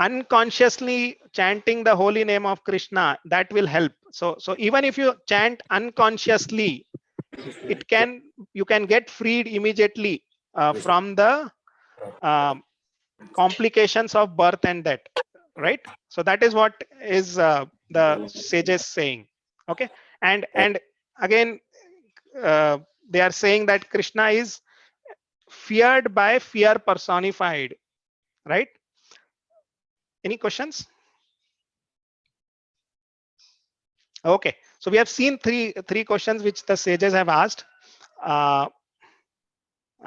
unconsciously chanting the holy name of Krishna, that will help. So even if you chant unconsciously, you can get freed immediately from the complications of birth and death, right? So that is what is the sages saying. Okay, and again, they are saying that Krishna is feared by fear personified, right? Any questions? Okay, so we have seen three questions which the sages have asked. I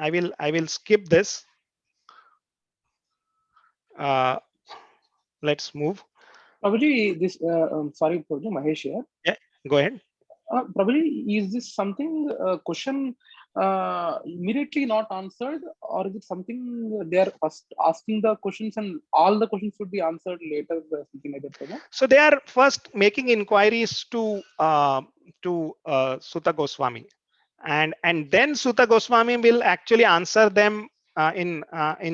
will skip this. Let's move. Prabhuji, this sorry, Prabhuji, Mahesh here. Yeah, go ahead. Prabhuji, is this something question immediately not answered, or is it something they are first asking the questions and all the questions should be answered later, something like that, Prabhu? So they are first making inquiries to Suta Goswami, and then Suta Goswami will actually answer them in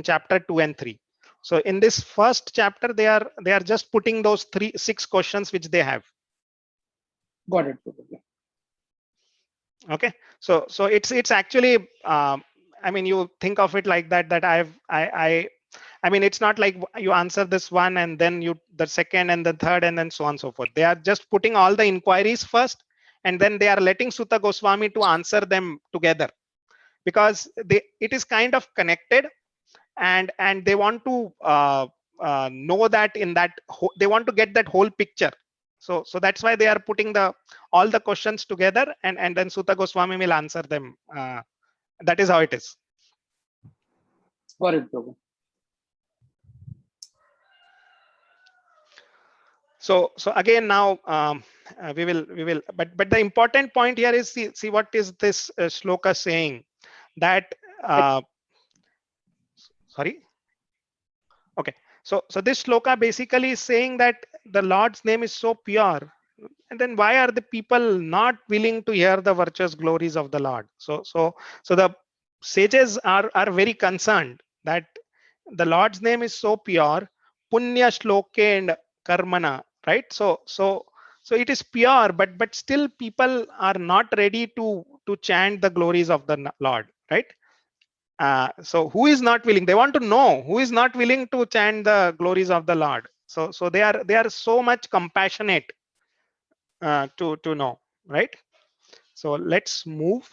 chapter 2 and 3. So in this first chapter, they are just putting those 6 questions which they have. Got it, Prabhuji. Okay, so it's actually I mean, you think of it like that I mean, it's not like you answer this one and then the second and the third and then so on and so forth. They are just putting all the inquiries first, and then they are letting Suta Goswami to answer them together, because it is kind of connected, and they want to know that they want to get that whole picture. So that's why they are putting all the questions together, and then Suta Goswami will answer them. That is how it is. Got it, Prabhu. So again, now we will but the important point here is, see what is this shloka saying, that sorry. Okay, so this shloka basically is saying that the Lord's name is so pure, and then why are the people not willing to hear the virtuous glories of the Lord? So the sages are very concerned that the Lord's name is so pure, punya shloke and karmana, right? So it is pure, but still people are not ready to chant the glories of the Lord, right? So who is not willing? They want to know who is not willing to chant the glories of the Lord. So they are so much compassionate to know, right? So let's move.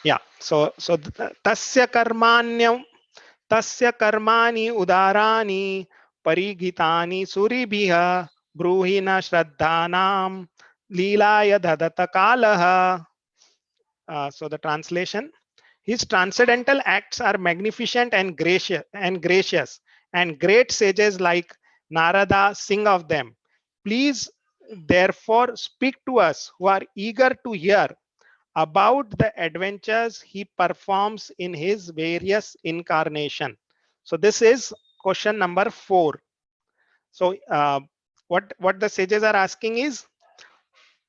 Yeah, so tasya karmani udarani parigitani suribhiha bruhina shraddhanam leelaya dadata kalaha. So the translation: his transcendental acts are magnificent and gracious, and great sages like Narada sing of them. Please therefore speak to us who are eager to hear about the adventures he performs in his various incarnation. So this is question number 4. So what the sages are asking is,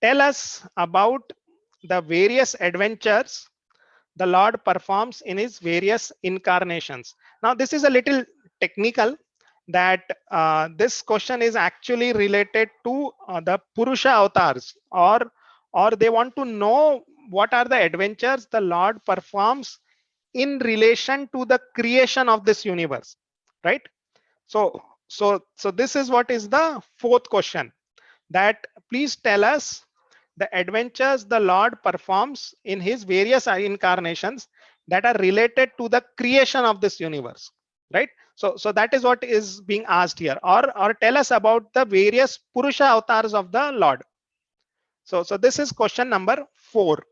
tell us about the various adventures the Lord performs in his various incarnations. Now this is a little technical, that this question is actually related to the Purusha avatars, or they want to know what are the adventures the Lord performs in relation to the creation of this universe, right? So this is what is the 4th question, that please tell us the adventures the Lord performs in his various incarnations that are related to the creation of this universe, right? So that is what is being asked here, or tell us about the various Purusha avatars of the Lord. So this is question number 4.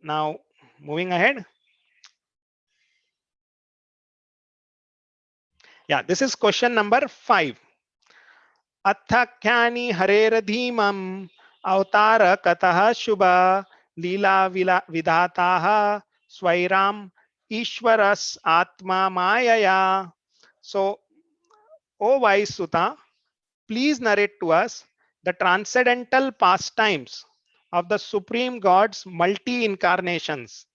Now moving ahead. Yeah, this is question number 5. अथाख्यानि हरेरधीमम् अवतार कतः शुभ लीला विधाताः स्वैराम ईश्वरस् आत्मा मायया. So, O wise Suta, please narrate to us the transcendental pastimes of the Supreme God's multi-incarnations,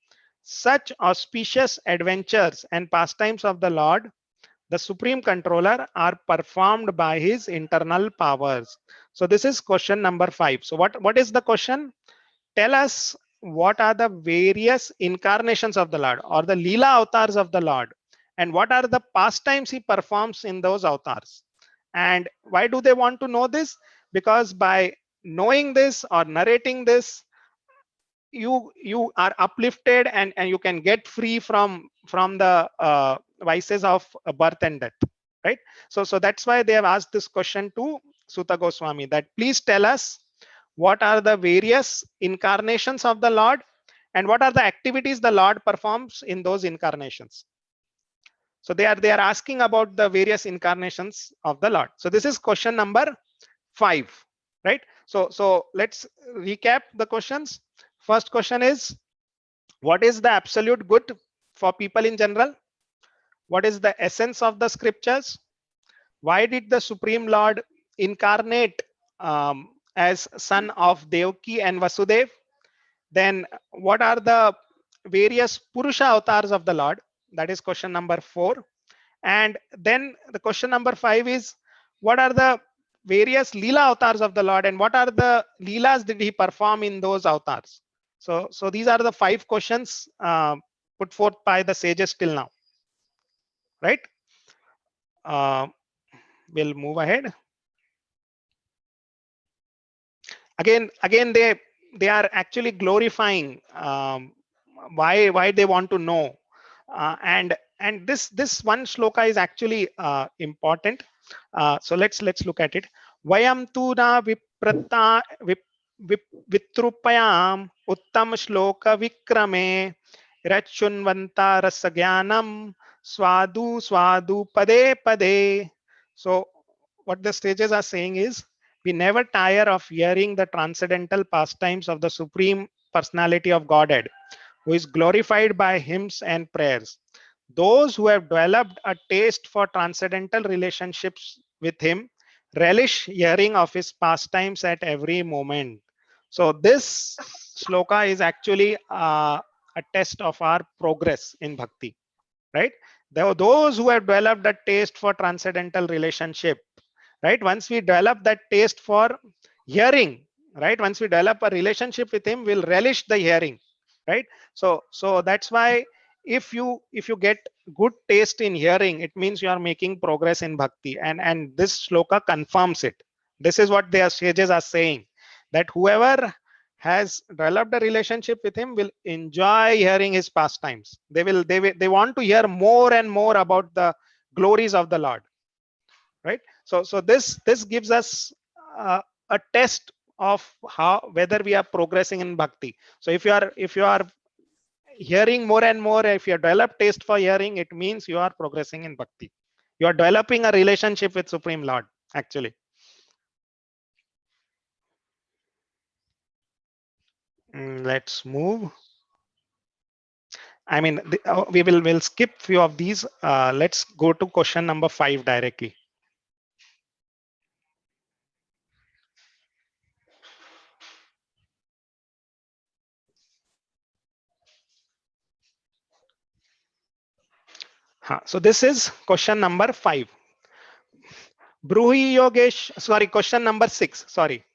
such auspicious adventures and pastimes of the Lord, the Supreme Controller, are performed by his internal powers. So this is question number 5. So what is the question? Tell us what are the various incarnations of the Lord or the Leela avatars of the Lord, and what are the pastimes he performs in those avatars. And why do they want to know this? Because by knowing this or narrating this, you are uplifted, and you can get free from the vices of birth and death, right? So that's why they have asked this question to Suta Goswami, that please tell us what are the various incarnations of the Lord and what are the activities the Lord performs in those incarnations. So they are asking about the various incarnations of the Lord. So this is question number 5, right? So let's recap the questions. First question is, what is the absolute good for people in general? What is the essence of the scriptures? Why did the Supreme Lord incarnate as son of Devaki and Vasudev? Then what are the various Purusha avatars of the Lord? That is question number 4. And then the question number 5 is, what are the various Leela avatars of the Lord, and what are the Leelas did he perform in those avatars? So these are the 5 questions put forth by the sages till now, right? We'll move ahead. Again they are actually glorifying why they want to know, and this one shloka is actually important. So let's look at it. Vayam tu na viprata vitrupayam uttam shloka vikrame rachunvanta rasagyanam swadu swadu pade pade. So what the sages are saying is, we never tire of hearing the transcendental pastimes of the Supreme Personality of Godhead, who is glorified by hymns and prayers. Those who have developed a taste for transcendental relationships with him relish hearing of his pastimes at every moment. So this shloka is actually a test of our progress in bhakti, right? Those who have developed a taste for transcendental relationship, right? Once we develop that taste for hearing, right? Once we develop a relationship with him, we'll relish the hearing, right? So that's why if you get good taste in hearing, it means you are making progress in bhakti, and this shloka confirms it. This is what their sages are saying, that whoever has developed a relationship with him will enjoy hearing his pastimes. They want to hear more and more about the glories of the Lord, right? So this gives us a test of whether we are progressing in bhakti. So if you are hearing more and more, if you have developed taste for hearing, it means you are progressing in bhakti. You are developing a relationship with Supreme Lord, actually. Let's move. I mean, we'll skip few of these. Let's go to question number 5 directly. So this is question number 5. Bruhi Yogesh, sorry, question number 6. Sorry.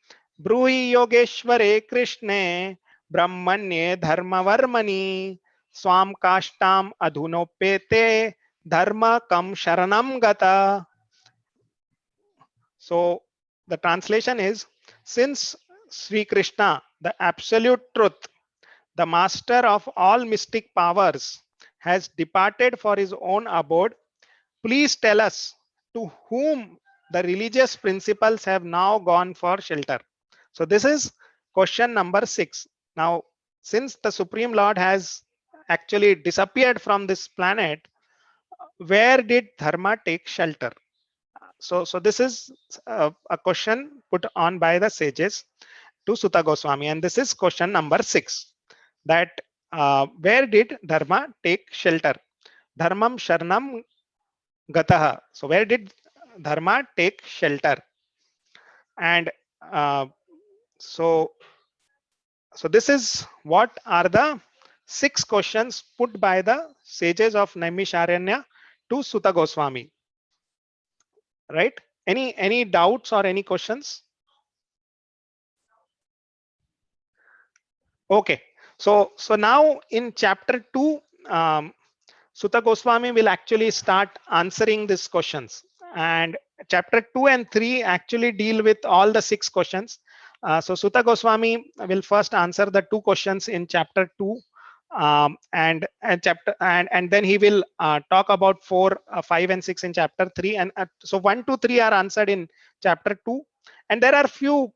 Bruhi Yogeshware Krishne Brahmanye Dharmavarmani Swam Kashtam Adhunopete Dharma Kam Sharanam Gata. So the translation is, since Sri Krishna, the absolute truth, the master of all mystic powers, has departed for his own abode, please tell us to whom the religious principles have now gone for shelter. So this is question number 6. Now, since the Supreme Lord has actually disappeared from this planet, where did Dharma take shelter? So this is a question put on by the sages to Suta Goswami, and this is question number 6. That where did Dharma take shelter? Dharmam Sharanam Gataha. So where did Dharma take shelter? And So this is what are the 6 questions put by the sages of Naimisharanya to Suta Goswami. Right? Any doubts or any questions? Okay. So now in chapter 2, Suta Goswami will actually start answering these questions, and chapter 2 and 3 actually deal with all the 6 questions. So Suta Goswami will first answer the 2 questions in chapter 2, and then he will talk about 4, 5 and 6 in chapter 3, and so 1 to 3 are answered in chapter 2, and there are few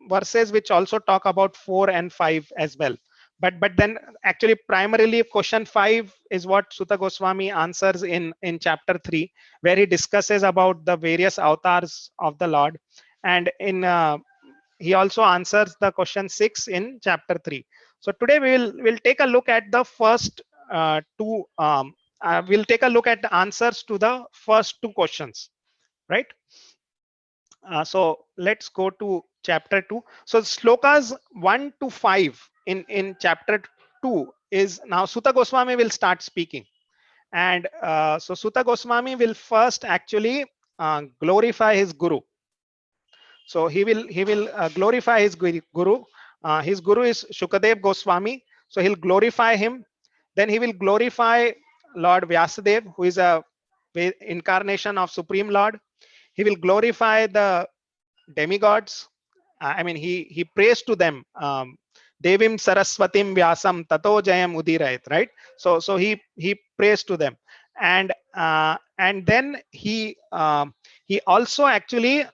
verses which also talk about 4 and 5 as well. But then actually primarily question 5 is what Suta Goswami answers in chapter 3, where he discusses about the various avatars of the Lord, and in he also answers the question 6 in chapter 3. So today we'll take a look at the first two. We'll take a look at the answers to the first 2 questions, right? So let's go to chapter 2. So slokas 1 to 5 in chapter 2 is now Suta Goswami will start speaking, and so Suta Goswami will first actually glorify his guru. So he will glorify his guru. His guru is Shukadev Goswami, so he'll glorify him. Then he will glorify Lord Vyasadev, who is a incarnation of Supreme Lord. He will glorify the demigods. I mean, he prays to them. Devim Saraswatim Vyasam Tato Jayam Udirayat, right? So he prays to them, and then he also actually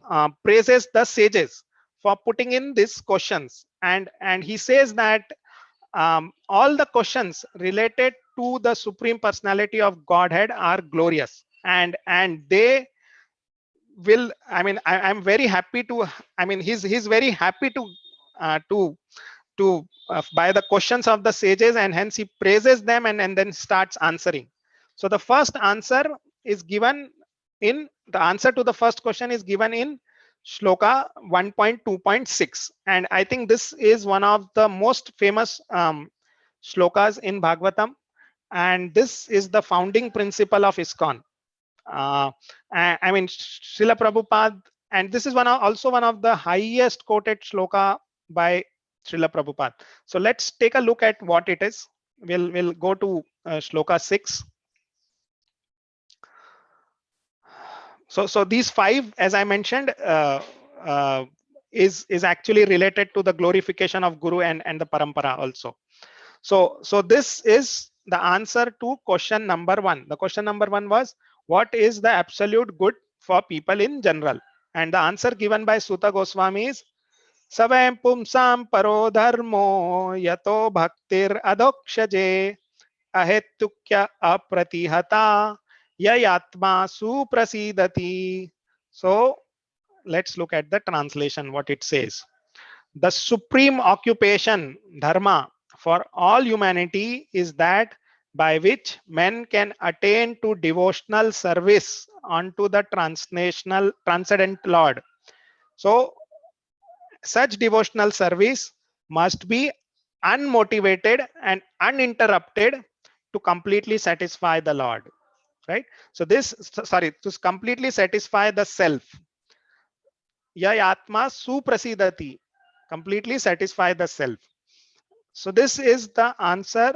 praises the sages for putting in these questions, and he says that all the questions related to the Supreme Personality of Godhead are glorious, and they will, I mean, I'm very happy to, I mean, he's very happy to by the questions of the sages, and hence he praises them, and then starts answering. So the first answer is given in the answer to the first question is given in shloka 1.2.6, and I think this is one of the most famous shlokas in Bhagavatam, and this is the founding principle of ISKCON. I mean, Srila Prabhupada, and this is also one of the highest quoted shloka by Srila Prabhupada. So let's take a look at what it is. We'll go to shloka 6. So these 5, as I mentioned, is actually related to the glorification of Guru and the Parampara also. So this is the answer to question number 1. The question number 1 was, what is the absolute good for people in general? And the answer given by Suta Goswami is Savayam pumsam paro dharmo yato bhaktir adokshaje ahetukya apratihata yayatma suprasidati. So let's look at the translation, what it says. The supreme occupation, dharma, for all humanity is that by which men can attain to devotional service unto the transcendent Lord. So such devotional service must be unmotivated and uninterrupted to completely satisfy the Lord, right? So to completely satisfy the self. Yayatma suprasidati, completely satisfy the self. So this is the answer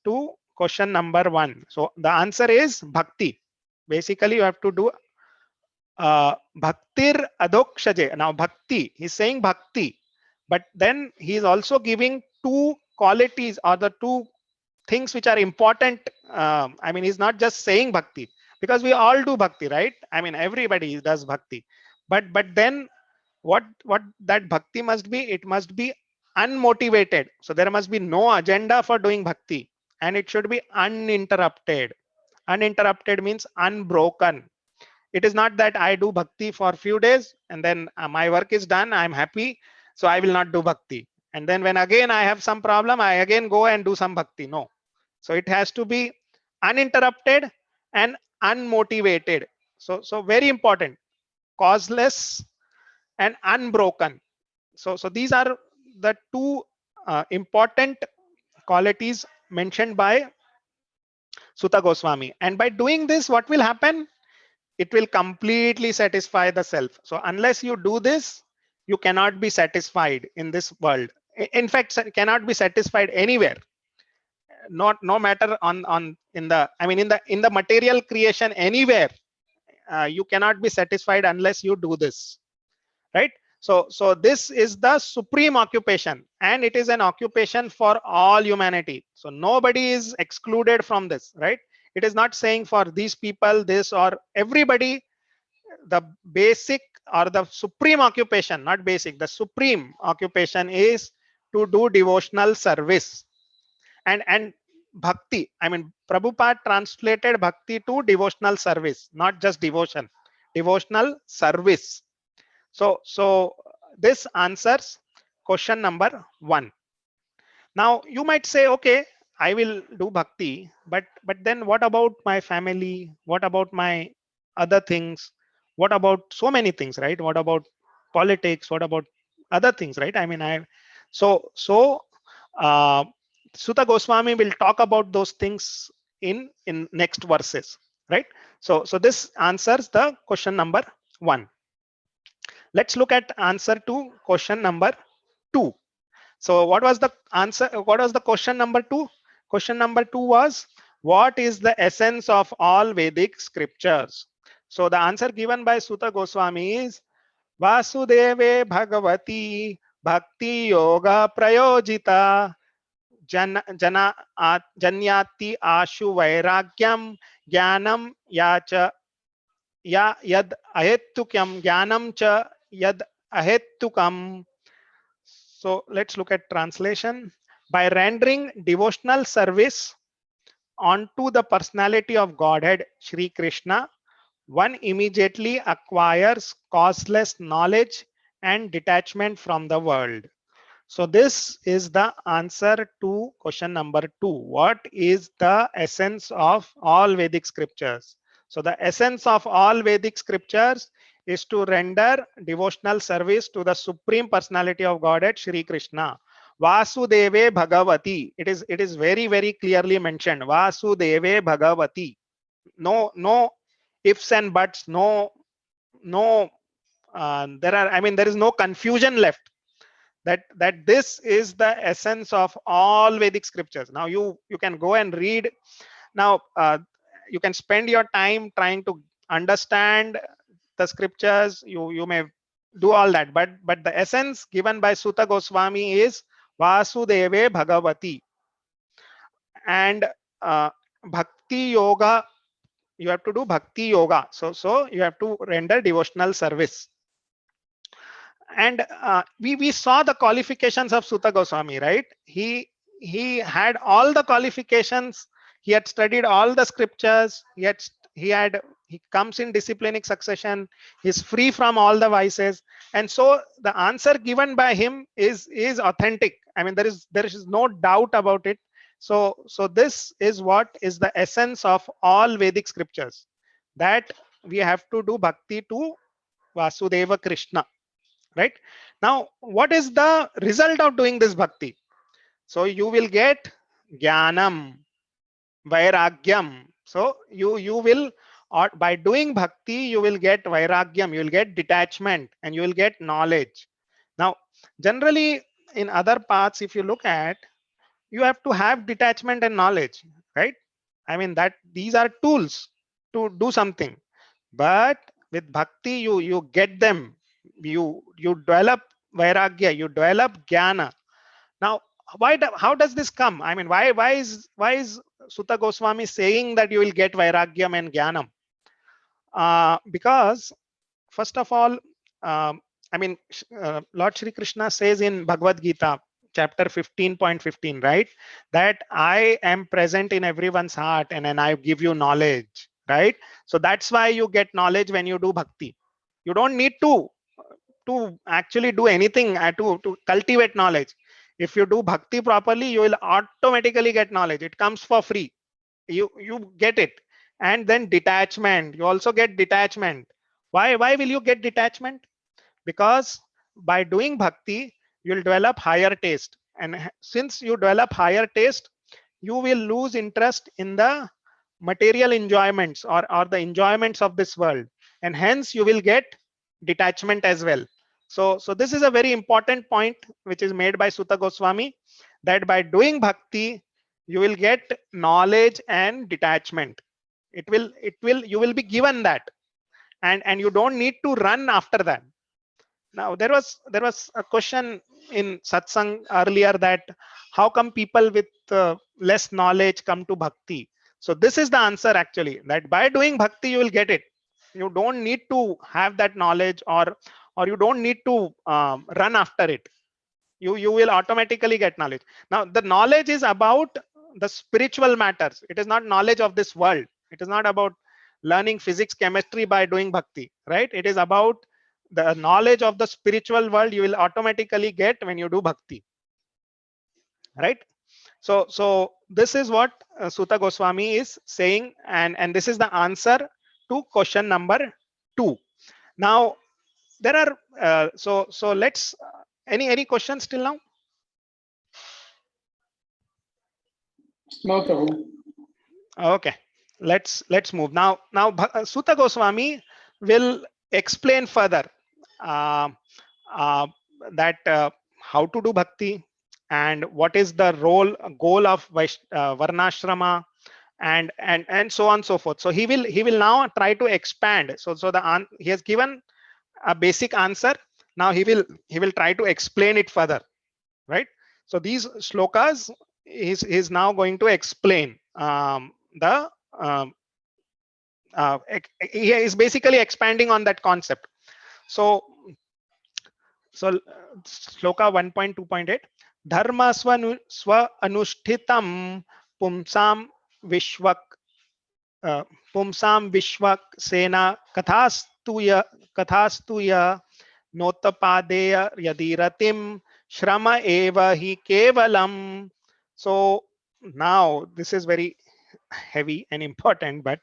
to question number 1. So the answer is bhakti. Basically, you have to do bhaktir adokshaje. Now bhakti, he's saying bhakti, but then he is also giving 2 qualities or the 2 things which are important. I mean, he's not just saying bhakti, because we all do bhakti, right? I mean, everybody does bhakti, but then what that bhakti must be, it must be unmotivated. So there must be no agenda for doing bhakti, and it should be uninterrupted. Uninterrupted means unbroken. It is not that I do bhakti for a few days and then my work is done, I'm happy, so I will not do bhakti, and then when again I have some problem, I again go and do some bhakti. No. So it has to be uninterrupted and unmotivated. So very important, causeless and unbroken. So these are the two important qualities mentioned by Suta Goswami. And by doing this, what will happen? It will completely satisfy the self. So unless you do this, you cannot be satisfied in this world. In fact, cannot be satisfied anywhere. Not no matter on in the, I mean, in the material creation anywhere, you cannot be satisfied unless you do this, right? So this is the supreme occupation, and it is an occupation for all humanity. So nobody is excluded from this, right? It is not saying for these people this or everybody. The basic or the supreme occupation, not basic, the supreme occupation is to do devotional service. And bhakti, I mean, Prabhupada translated bhakti to devotional service, not just devotion, devotional service. So this answers question number 1. Now you might say, okay, I will do bhakti, but then what about my family? What about my other things? What about so many things, right? What about politics? What about other things, right? I mean, uh, Suta Goswami will talk about those things in next verses, right? So this answers the question number 1. Let's look at answer to question number 2. So what was the answer? What was the question number 2? Question number 2 was, what is the essence of all Vedic scriptures? So the answer given by Suta Goswami is Vasudeve Bhagavati Bhakti Yoga Prayojita Janyati Ashu Vairagyam Jnanam Yacha Ya Yad Ahetukam Jnanam Cha Yad Ahetukam. So let's look at translation. By rendering devotional service onto the personality of Godhead, Sri Krishna, one immediately acquires causeless knowledge and detachment from the world. So this is the answer to question number 2. What is the essence of all Vedic scriptures? So the essence of all Vedic scriptures is to render devotional service to the supreme personality of Godhead, Sri Krishna. Vasudeve Bhagavati. It is very, very clearly mentioned. Vasudeve Bhagavati. No ifs and buts. No. There is no confusion left. That this is the essence of all Vedic scriptures. Now you can go and read. Now you can spend your time trying to understand the scriptures. You may do all that, but the essence given by Suta Goswami is Vasudeve Bhagavati. And Bhakti Yoga, you have to do Bhakti Yoga. So you have to render devotional service. And we saw the qualifications of Suta Goswami, right? He had all the qualifications. He had studied all the scriptures. He comes in disciplinic succession. He's free from all the vices, and so the answer given by him is authentic. I mean, there is no doubt about it. So this is what is the essence of all Vedic scriptures, that we have to do bhakti to Vasudeva Krishna. Right now, what is the result of doing this bhakti? So you will get jnanam, vairagyam. So you will, or by doing bhakti, you will get vairagyam, you will get detachment, and you will get knowledge. Now, generally in other paths, if you look at, you have to have detachment and knowledge, right? I mean, that these are tools to do something, but with bhakti, you get them. You develop vairagya, you develop jnana. Now, how does this come? I mean, why is Suta Goswami saying that you will get vairagyam and jnanam? Because first of all, I mean, Lord Shri Krishna says in Bhagavad Gita, chapter 15.15, right, that I am present in everyone's heart and I give you knowledge, right? So that's why you get knowledge when you do bhakti. You don't need to actually do anything to cultivate knowledge. If you do bhakti properly, you will automatically get knowledge. It comes for free. You get it. And then detachment, you also get detachment. Why will you get detachment? Because by doing bhakti, you'll develop higher taste. And since you develop higher taste, you will lose interest in the material enjoyments or the enjoyments of this world. And hence you will get detachment as well. So this is a very important point which is made by Suta Goswami, that by doing bhakti, you will get knowledge and detachment. You will be given that, and you don't need to run after that. Now there was a question in satsang earlier, that how come people with less knowledge come to bhakti? So this is the answer actually, that by doing bhakti you will get it. You don't need to have that knowledge, or you don't need to run after it. You will automatically get knowledge. Now the knowledge is about the spiritual matters. It is not knowledge of this world. It is not about learning physics, chemistry by doing bhakti, right? It is about the knowledge of the spiritual world you will automatically get when you do bhakti, right? So this is what Suta Goswami is saying, and this is the answer to question number 2. Now there are so let's any questions till now? No, Prabhu. Okay, let's move now. Suta Goswami will explain further uh, uh, that how to do bhakti, and what is the goal of varnashrama, and so on so forth. So he will now try to expand. So he has given a basic answer. Now he will try to explain it further, right? So these shlokas is now going to explain the he is basically expanding on that concept. So shloka 1.2.8, dharma swa anushtitam pumsam vishwak pumsam vishwak sena kathastuya notapadeya yadiratim shrama eva hi kevalam. So now this is very heavy and important, but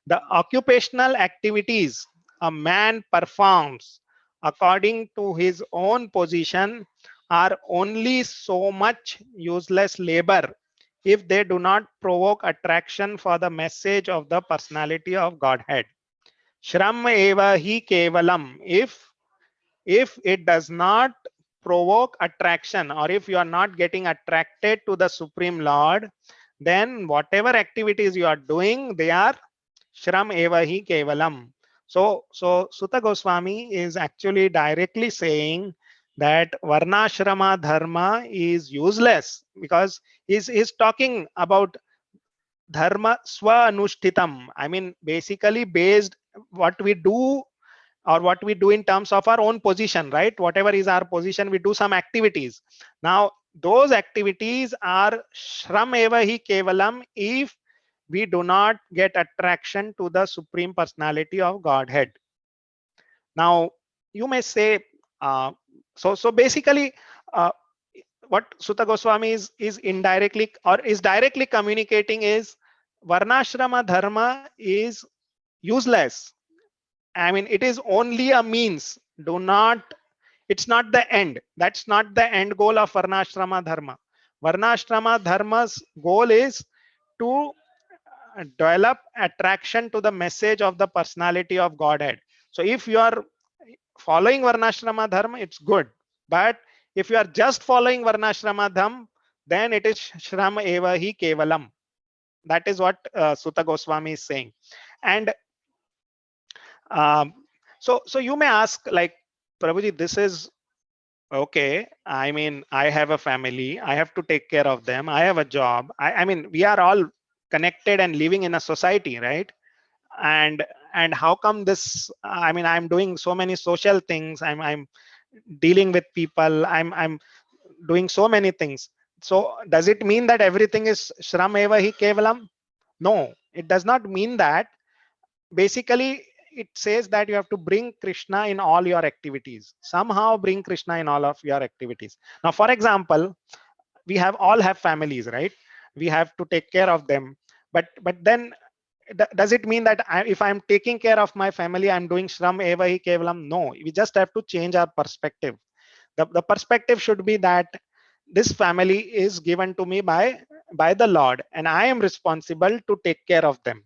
the occupational activities a man performs according to his own position are only so much useless labor if they do not provoke attraction for the message of the personality of Godhead. Shram eva hi kevalam. If it does not provoke attraction, or if you are not getting attracted to the Supreme Lord, then whatever activities you are doing, they are shram eva hi kevalam. So Suta Goswami is actually directly saying that varnashrama dharma is useless, because he's talking about dharma swa anushtitam. I mean, basically based what we do, or what we do in terms of our own position, right? Whatever is our position, we do some activities. Now those activities are shram eva hi kevalam if we do not get attraction to the Supreme Personality of Godhead. Now you may say so basically what Suta Goswami is indirectly or is directly communicating is varnashrama dharma is useless. I mean, it is only a means. It's not the end. That's not the end goal of varnashrama dharma. Varnashrama dharma's goal is to develop attraction to the message of the personality of Godhead. So if you are following varnashrama dharma, it's good. But if you are just following varnashrama dharma, then it is shram eva hi kevalam. That is what Suta Goswami is saying. And so you may ask, like, Prabhuji, this is okay. I mean, I have a family, I have to take care of them, I have a job. I mean, we are all connected and living in a society, right? And how come this, I mean, I'm doing so many social things, I'm dealing with people, I'm doing so many things. So does it mean that everything is shram eva hi kevalam? No, it does not mean that. Basically it says that you have to bring Krishna in all your activities. Somehow bring Krishna in all of your activities. Now, for example, we all have families, right? We have to take care of them. But then does it mean that if I'm taking care of my family, I'm doing shram eva hi kevalam? No, we just have to change our perspective. The perspective should be that this family is given to me by the Lord, and I am responsible to take care of them.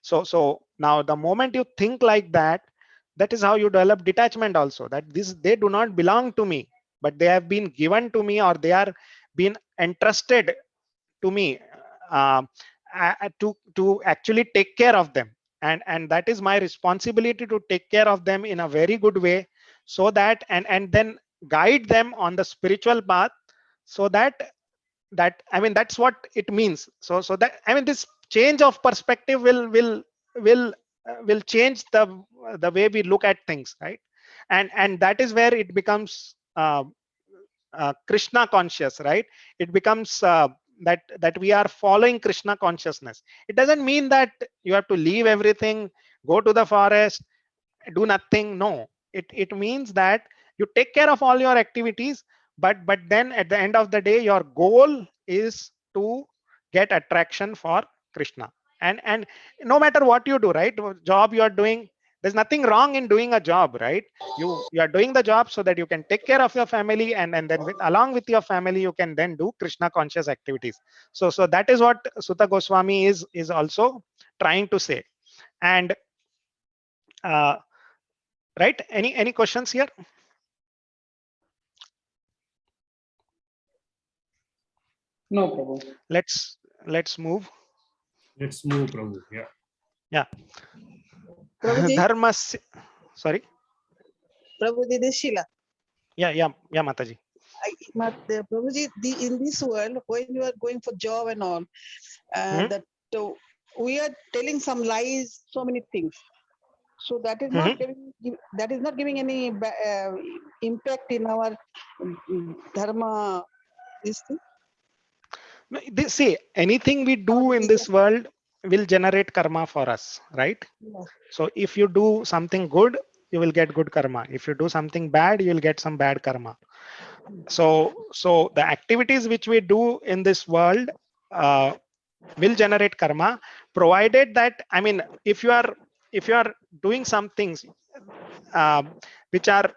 So now the moment you think like that, that is how you develop detachment also, that they do not belong to me, but they have been given to me, or they are been entrusted to me, to actually take care of them, and that is my responsibility to take care of them in a very good way, so that and then guide them on the spiritual path, so that I mean that's what it means. So that, I mean, this change of perspective will change the way we look at things, right? And that is where it becomes Krishna conscious, right? It becomes that we are following Krishna consciousness. It doesn't mean that you have to leave everything, go to the forest, do nothing. No, it means that you take care of all your activities, but then at the end of the day, your goal is to get attraction for Krishna. And no matter what you do, right, job you are doing, there's nothing wrong in doing a job, right? You are doing the job so that you can take care of your family, and then along with your family you can then do Krishna conscious activities. So that is what Suta Goswami is also trying to say. And uh, right, any questions here? No, Prabhu. Let's move. Let's move, Prabhu. Yeah. Prabhuji, Dharma. Sorry. Prabhuji, this is Sheila. Yeah, Mataji. Prabhuji, in this world, when you are going for job and all, that we are telling some lies, so many things. So that is not giving any impact in our dharma. This thing. No, see, anything we do in this world will generate karma for us, right? Yes. So if you do something good, you will get good karma. If you do something bad, you will get some bad karma. So the activities which we do in this world will generate karma, provided that, I mean, if you are doing some things which are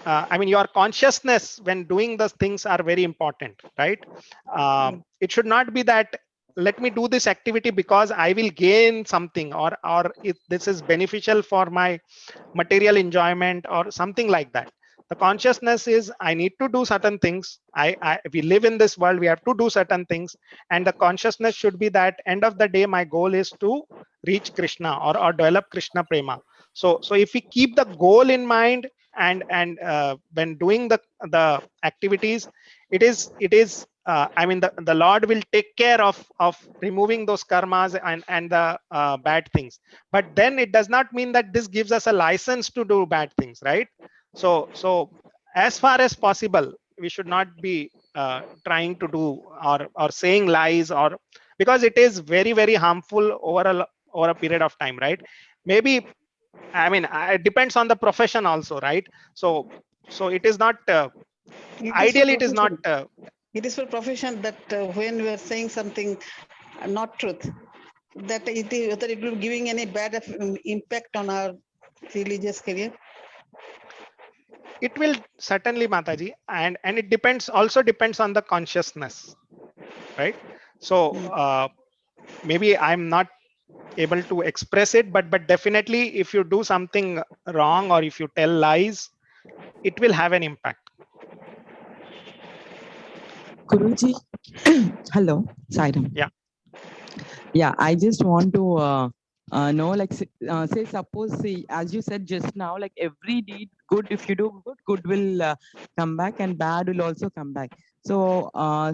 I mean, your consciousness when doing those things are very important, right? It should not be that let me do this activity because I will gain something, or if this is beneficial for my material enjoyment or something like that. The consciousness is I need to do certain things. We live in this world, we have to do certain things, and the consciousness should be that end of the day my goal is to reach Krishna, or develop Krishna prema. So if we keep the goal in mind, and when doing the activities, it is I mean the Lord will take care of removing those karmas and the bad things. But then it does not mean that this gives us a license to do bad things, right? So as far as possible, we should not be trying to do or saying lies, or because it is very harmful over a period of time, right? Maybe, I mean, it depends on the profession also, right? So it is not ideally, it is not It is for profession that when we are saying something not truth, that it will giving any bad impact on our religious career. It will certainly, Mataji, and it depends on the consciousness, right? So maybe I'm not able to express it, but definitely if you do something wrong, or if you tell lies, it will have an impact. Guruji, hello, Sairam. Yeah, I just want to know, like, say, suppose, see, as you said just now, like every deed good, if you do good will come back, and bad will also come back. So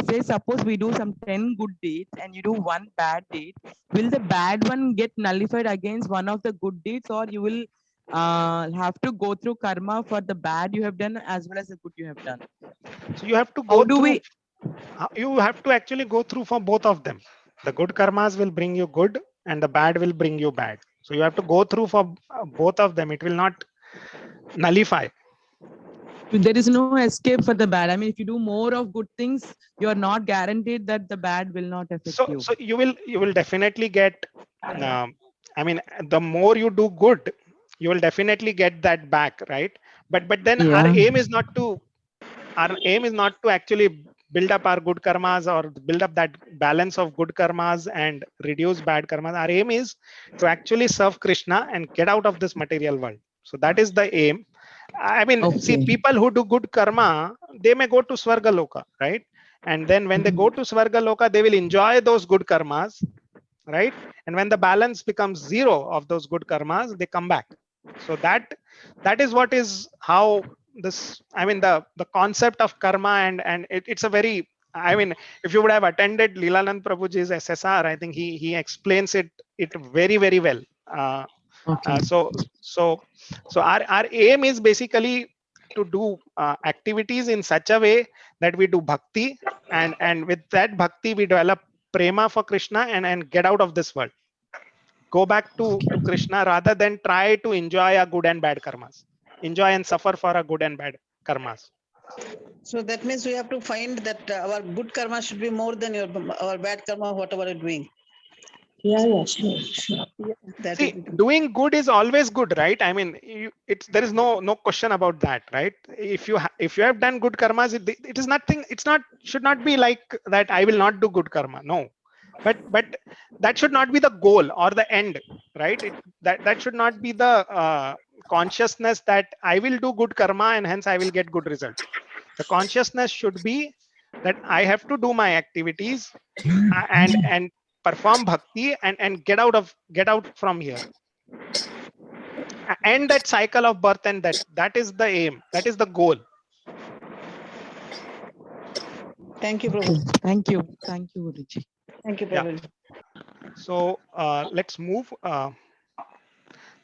say, suppose we do some 10 good deeds and you do one bad deed, will the bad one get nullified against one of the good deeds, or you will have to go through karma for the bad you have done as well as the good you have done? So you have to go How do through, we? you have to actually go through for both of them. The good karmas will bring you good, and the bad will bring you bad. So you have to go through for both of them. It will not nullify. There is no escape for the bad. I mean, if you do more of good things, you are not guaranteed that the bad will not affect you. So you will definitely get, I mean, the more you do good, you will definitely get that back, right? But then our aim is not to our aim is not to actually build up our good karmas or build up that balance of good karmas and reduce bad karmas. Our aim is to actually serve Krishna and get out of this material world. So that is the aim. I mean, see, Okay. people who do good karma, they may go to Swarga Loka, right? And then when they go to Swarga Loka, they will enjoy those good karmas, right? And when the balance becomes zero of those good karmas, they come back. So that is what is how this, I mean, the concept of karma, and it's a very, I mean, if you would have attended Leelanand Prabhuji's SSR, I think he explains it very, very well. Okay. So our aim is basically to do activities in such a way that we do bhakti, and with that bhakti we develop prema for Krishna and get out of this world. Go back to Krishna rather than try to enjoy a good and bad karmas. Enjoy and suffer for a good and bad karmas. So that means we have to find that our good karma should be more than our bad karma, whatever we're doing. Yeah, sure. That See, is doing good is always good, right? I mean, there is no question about that, right? If you have done good karmas, it is nothing. Should not be like that. I will not do good karma. No, but that should not be the goal or the end, right? That should not be the consciousness that I will do good karma and hence I will get good results. The consciousness should be that I have to do my activities and perform bhakti and get out from here. End that cycle of birth and that is the aim. That is the goal. Thank you, Prabhu. Thank you, Guruji. Thank you, Yeah. Prabhu. So let's move.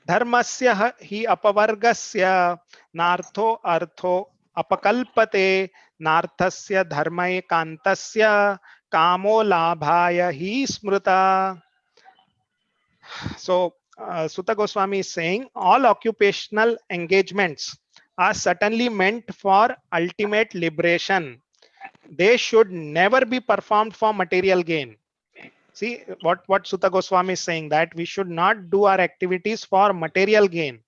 Dharmasya hi apavargasya nartho artho apakalpate narthasya dharma ekantasya kamo labhaya hi smrita. So Sutta Goswami is saying all occupational engagements are certainly meant for ultimate liberation. They should never be performed for material gain. See what Sutta Goswami is saying, that we should not do our activities for material gain.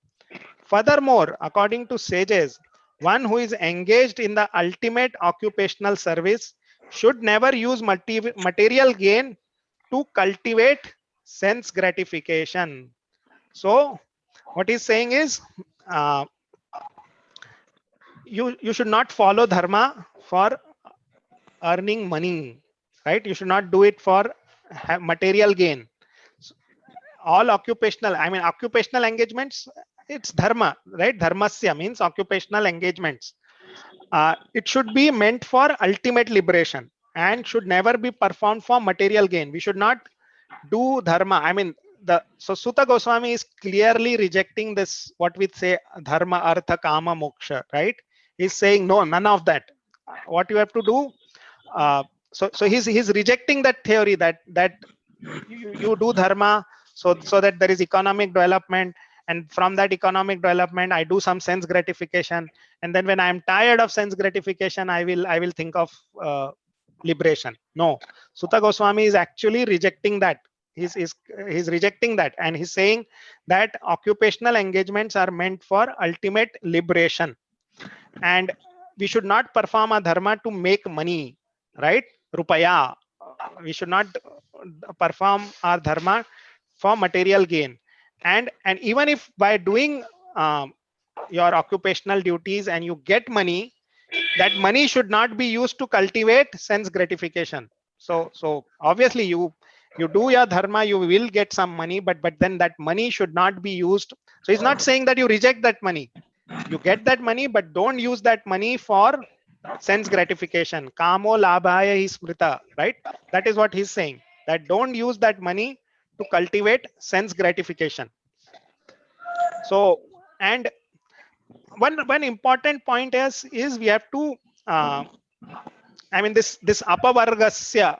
Furthermore, according to sages, one who is engaged in the ultimate occupational service should never use material gain to cultivate sense gratification. So what he's saying is you should not follow dharma for earning money, right? You should not do it for material gain. All occupational engagements, it's dharma, right? Dharmasya means occupational engagements. It should be meant for ultimate liberation and should never be performed for material gain. We should not do dharma. I mean, so Sutta Goswami is clearly rejecting this, what we say, dharma, artha, kama, moksha, right? He's saying no, none of that. What you have to do, so he's rejecting that theory that you do dharma so that there is economic development, and from that economic development I do some sense gratification, and then when I am tired of sense gratification I will think of liberation. No, Sutta Goswami is actually rejecting that. He's rejecting that, and he's saying that occupational engagements are meant for ultimate liberation, and we should not perform a dharma to make money, right? Rupaya. We should not perform our dharma for material gain, and even if by doing your occupational duties and you get money, that money should not be used to cultivate sense gratification. So obviously you do your dharma, you will get some money, but then that money should not be used. So he's not saying that you reject that money. You get that money, but don't use that money for sense gratification. Kamo labhaya hi smrita, right? That is what he's saying, that don't use that money to cultivate sense gratification. So, and one important point is we have to I mean this apavargasya,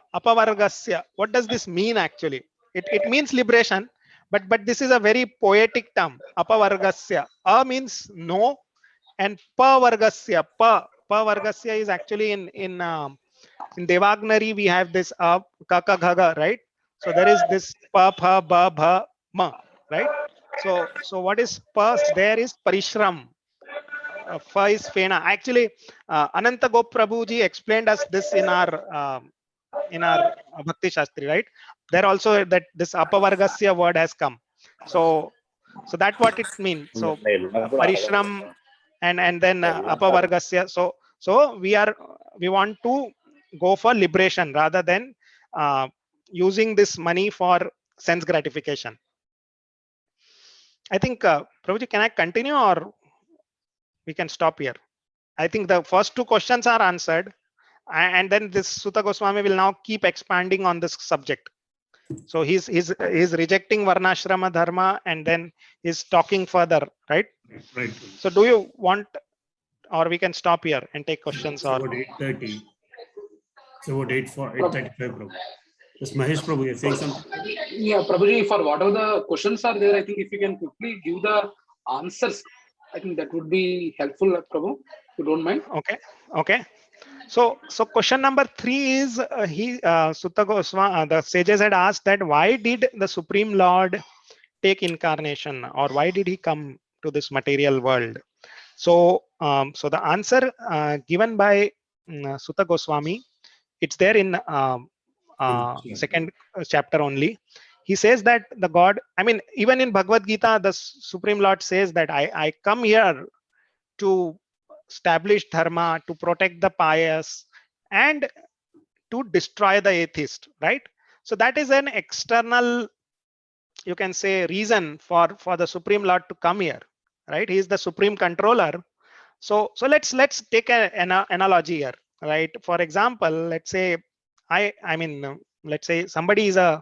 what does this mean actually? It means liberation, but this is a very poetic term. Apavargasya, a means no, and pavargasya, pavargasya is actually in Devagnari we have this kaka ghaga, right? So there is this pa pha ba bha ma, right? So what is pa there is parishram. is Fena. Actually, Ananta Gop Prabhuji explained us this in our Bhakti Shastri, right? There also that this apavargasya word has come. So that's what it means. So parishram and then apavargasya. So we want to go for liberation rather than using this money for sense gratification. I think Prabhuji, can I continue or we can stop here? I think the first two questions are answered, and then this Suta Goswami will now keep expanding on this subject. So he's rejecting Varnashrama Dharma and then he's talking further, right? Right. So do you want, or we can stop here and take questions? It's Or about 8:30. It's about 8:35, Prabhu. Yes, Mahesh Prabhu, you're saying something? Yeah, Prabhuji, for whatever the questions are there, I think if you can quickly give the answers, I think that would be helpful, Prabhu, if you don't mind. Okay. So question number 3 is Sutta Goswami, the sages had asked that why did the Supreme Lord take incarnation, or why did he come to this material world? So the answer given by Sutta Goswami, it's there in second chapter only. He says that the God, I mean, even in Bhagavad Gita, the Supreme Lord says that I come here to establish dharma, to protect the pious, and to destroy the atheist, right? So that is an external, you can say, reason for the Supreme Lord to come here, right? He is the supreme controller. So let's take an analogy here, right? For example, let's say let's say somebody is an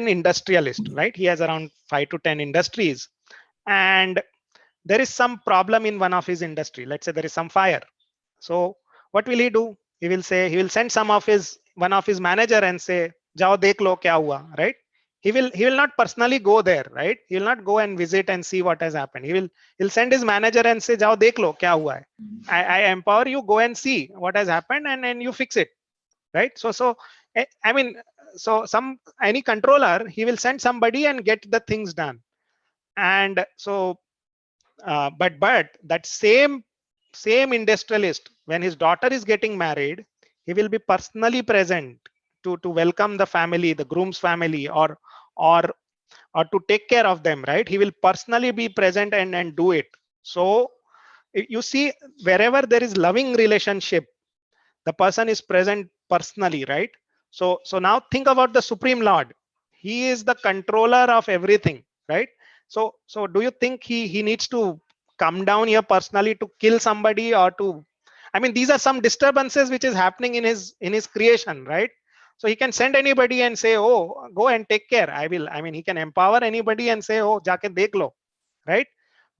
industrialist, right? He has around 5 to 10 industries, and there is some problem in one of his industry. Let's say there is some fire. So what will he do? He will send one of his manager and say, "Jao dekh lo kya hua," right? He will not personally go there, right? He will not go and visit and see what has happened. He'll send his manager and say, "Jao dekh lo kya hua hai. I empower you, go and see what has happened and you fix it," right? So I mean, so any controller, he will send somebody and get the things done. And so but that same industrialist, when his daughter is getting married, he will be personally present to welcome the family, the groom's family, or to take care of them, right? He will personally be present and do it. So you see, wherever there is loving relationship, the person is present personally, right? So now think about the Supreme Lord. He is the controller of everything, right? So do you think he needs to come down here personally to kill somebody, or to, I mean, these are some disturbances which is happening in his creation, right? So he can send anybody and say, "Oh, go and take care, I will." I mean, he can empower anybody and say, "Oh, jaake dekh lo," right?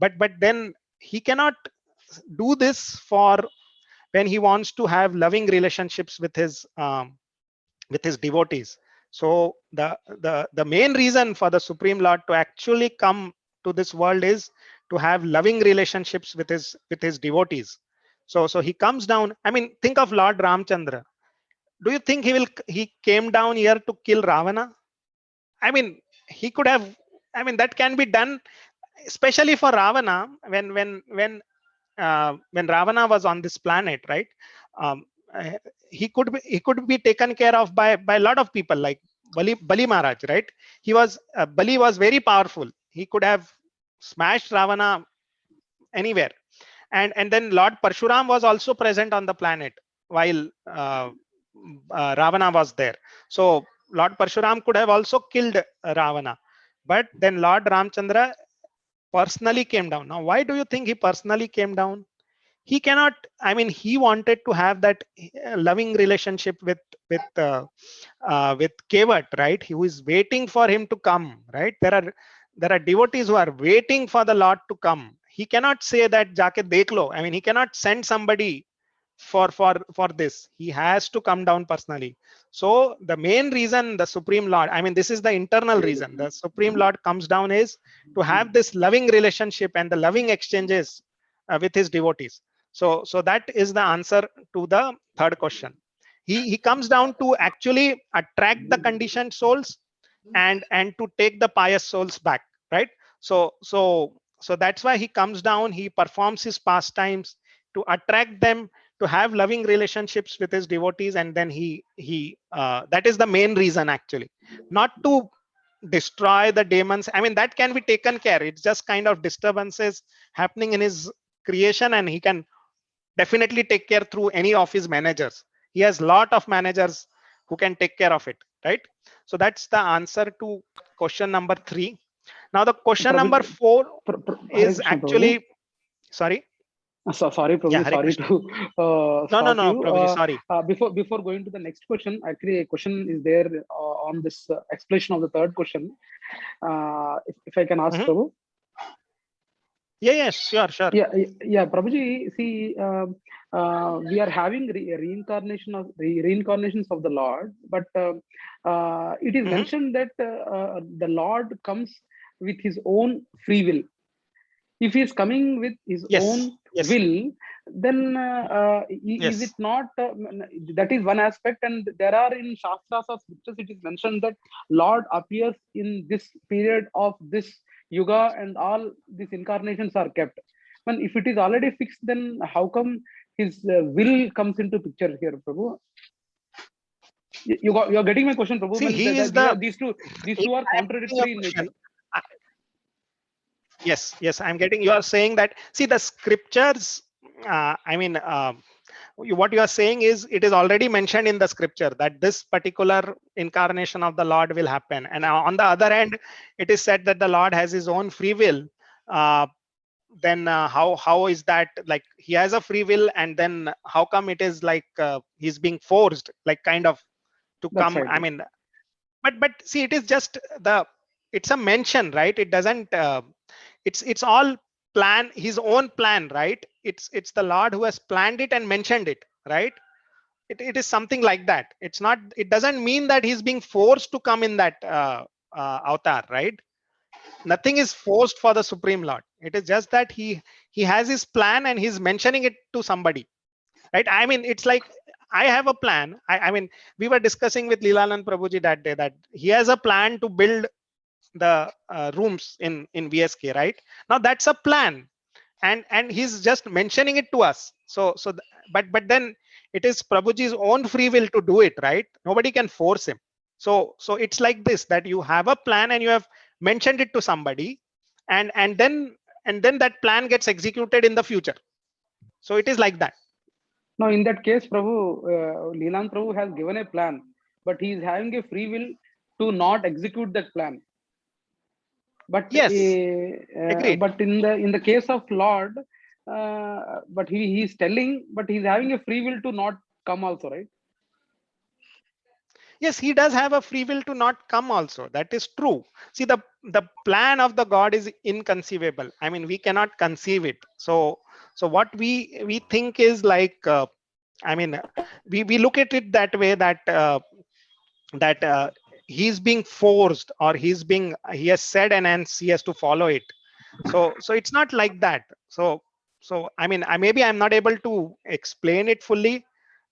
But then he cannot do this for when he wants to have loving relationships with his devotees. So the main reason for the Supreme Lord to actually come to this world is to have loving relationships with his devotees. So he comes down. I mean, think of Lord Ramchandra. Do you think he came down here to kill Ravana? I mean, he could have. I mean, that can be done, especially for Ravana, when Ravana was on this planet, right? Um, he could be taken care of by a lot of people, like Bali Maharaj, right? Bali was very powerful. He could have smashed Ravana anywhere. And then Lord Parshuram was also present on the planet while Ravana was there. So Lord Parshuram could have also killed Ravana, but then Lord Ramchandra personally came down. Now, why do you think he personally came down? He cannot. I mean, he wanted to have that loving relationship with Kevat, right? He was waiting for him to come, right? There are devotees who are waiting for the Lord to come. He cannot say that jaake dekh lo. I mean, he cannot send somebody for this. He has to come down personally. So the main reason the Supreme Lord, I mean, this is the internal reason the Supreme Lord comes down, is to have this loving relationship and the loving exchanges with his devotees. So that is the answer to the third question. He comes down to actually attract the conditioned souls and to take the pious souls back, right? So So that's why he comes down, he performs his pastimes to attract them to have loving relationships with his devotees, and then that is the main reason actually, not to destroy the demons. I mean, that can be taken care. It's just kind of disturbances happening in his creation, and he can definitely take care through any of his managers. He has lot of managers who can take care of it, right? So that's the answer to question number 3. Now the question number 4 is actually, sorry. Sorry, Prabhuji, Yeah, Hare sorry Krishna. to stop No, you. Prabhuji, sorry. Before going to the next question, actually a question is there on this explanation of the third question. If I can ask, Prabhu. Yeah, sure. Yeah, Prabhuji, see, we are having reincarnations of the Lord, but it is mentioned that the Lord comes with his own free will. If he is coming with his own will, then is it not? That is one aspect, and there are in Shastras or scriptures it is mentioned that Lord appears in this period of this yuga, and all these incarnations are kept. When if it is already fixed, then how come his will comes into picture here, Prabhu? You're getting my question, Prabhu? See, these two are contradictory in nature. Yes, I'm getting. You are saying that, see, the scriptures, what you are saying is it is already mentioned in the scripture that this particular incarnation of the Lord will happen, and on the other hand it is said that the Lord has his own free will. Then how is that, like, he has a free will, and then how come it is like he's being forced, like, kind of to That's come, right. I mean, but see, it is just it's a mention, right? It doesn't it's all plan, his own plan, right? It's the Lord who has planned it and mentioned it, right? It is something like that. It's not, it doesn't mean that he's being forced to come in that avatar, right? Nothing is forced for the Supreme Lord. It is just that he has his plan and he's mentioning it to somebody, right? I mean, it's like, I have a plan. I mean, we were discussing with Leelanand Prabhuji that day that he has a plan to build the rooms in VSK, right? Now that's a plan, and he's just mentioning it to us. But then it is Prabhuji's own free will to do it, right? Nobody can force him. So it's like this, that you have a plan and you have mentioned it to somebody, and then that plan gets executed in the future. So it is like that. No, in that case, Prabhu, Leelanand Prabhu has given a plan, but he is having a free will to not execute that plan. But yes, but in the case of Lord, but he is telling, but he's having a free will to not come also, right? Yes, he does have a free will to not come also. That is true. See, the plan of the God is inconceivable. I mean, we cannot conceive it. So what we think is like, I mean, we look at it that way, that he's being forced, or he has said, and hence he has to follow it. So it's not like that. So I mean, maybe I'm not able to explain it fully,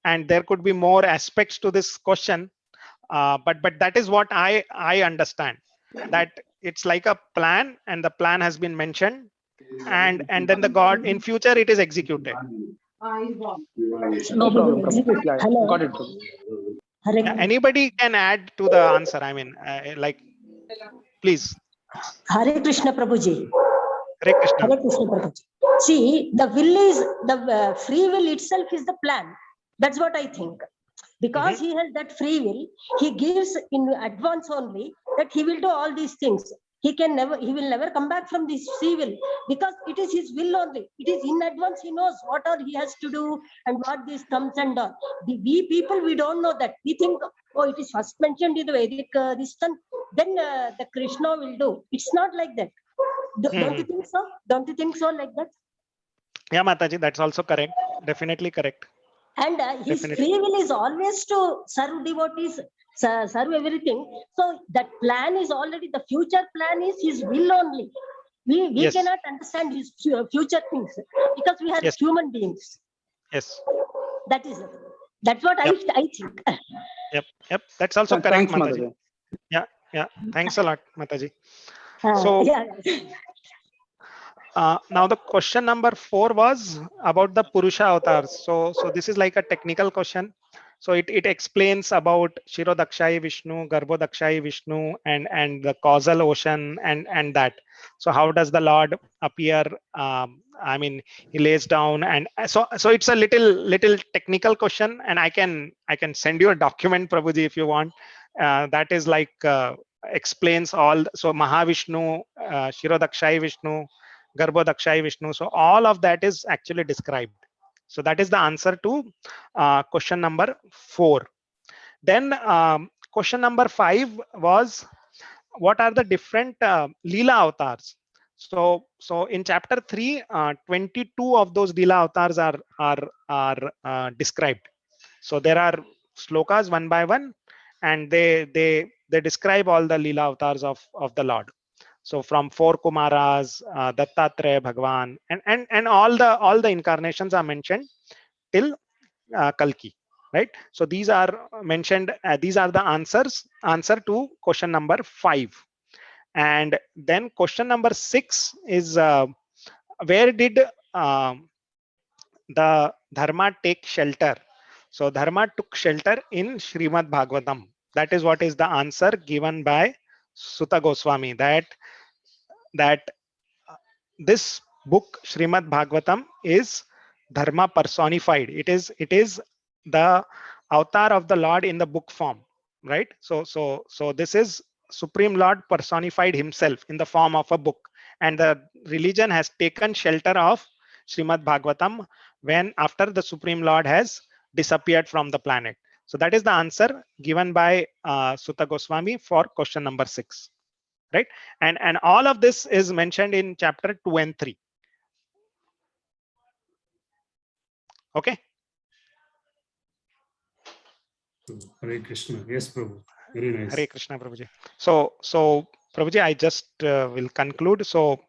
and there could be more aspects to this question. But that is what I understand, that it's like a plan, and the plan has been mentioned, and then the God in future it is executed. No problem. Yeah, Hello. got it. Anybody can add to the answer. I mean, like, please. Hare Krishna Prabhuji. Hare Krishna. Hare Krishna Prabhuji. See, the will is the free will itself is the plan. That's what I think. Because he has that free will, he gives in advance only that he will do all these things. He will never come back from this free will, because it is his will only. It is in advance, he knows what all he has to do and what this comes and all. We people, we don't know that. We think, oh, it is first mentioned in the Vedic then the Krishna will do. It's not like that. Don't you think so? Don't you think so, like that? Yeah, Mataji, that's also correct. Definitely correct. And his free will is always to serve devotees, serve everything. So that plan is already, the future plan is his will only. We cannot understand his future things, because we are human beings. Yes. That's what I think. Yep. That's also correct, Mataji. Yeah. Thanks a lot, Mataji. So now the question number 4 was about the Purusha avatars. So this is like a technical question. So it explains about Shirodakshai Vishnu, Garbhodakshai Vishnu, and the causal ocean and that. So how does the Lord appear? I mean, he lays down, and so it's a little technical question, and I can send you a document, Prabhuji, if you want. That is like explains all. So Mahavishnu, Shirodakshai Vishnu, Garbhodakshai Vishnu. So all of that is actually described. So that is the answer to question number 4. Then question number 5 was, what are the different Leela avatars? So in chapter 3, 22 of those Leela avatars are described. So there are slokas one by one, and they describe all the Leela avatars of the Lord. So from 4 Kumaras, Dattatreya Bhagwan, and all the incarnations are mentioned till Kalki, right? So these are mentioned. These are the answer to question number 5. And then question number 6 is where did the Dharma take shelter? So Dharma took shelter in Srimad Bhagavatam. That is what is the answer given by Suta Goswami, that this book Srimad Bhagavatam is Dharma personified. It is the avatar of the Lord in the book form, right? So this is Supreme Lord personified himself in the form of a book, and the religion has taken shelter of Srimad Bhagavatam when after the Supreme Lord has disappeared from the planet. So that is the answer given by Suta Goswami for question number 6. Right, and all of this is mentioned in chapter 2 and 3. Okay. Hare Krishna. Yes, Prabhu. Very nice. Hare Krishna, Prabhuji. So Prabhuji, I just will conclude. So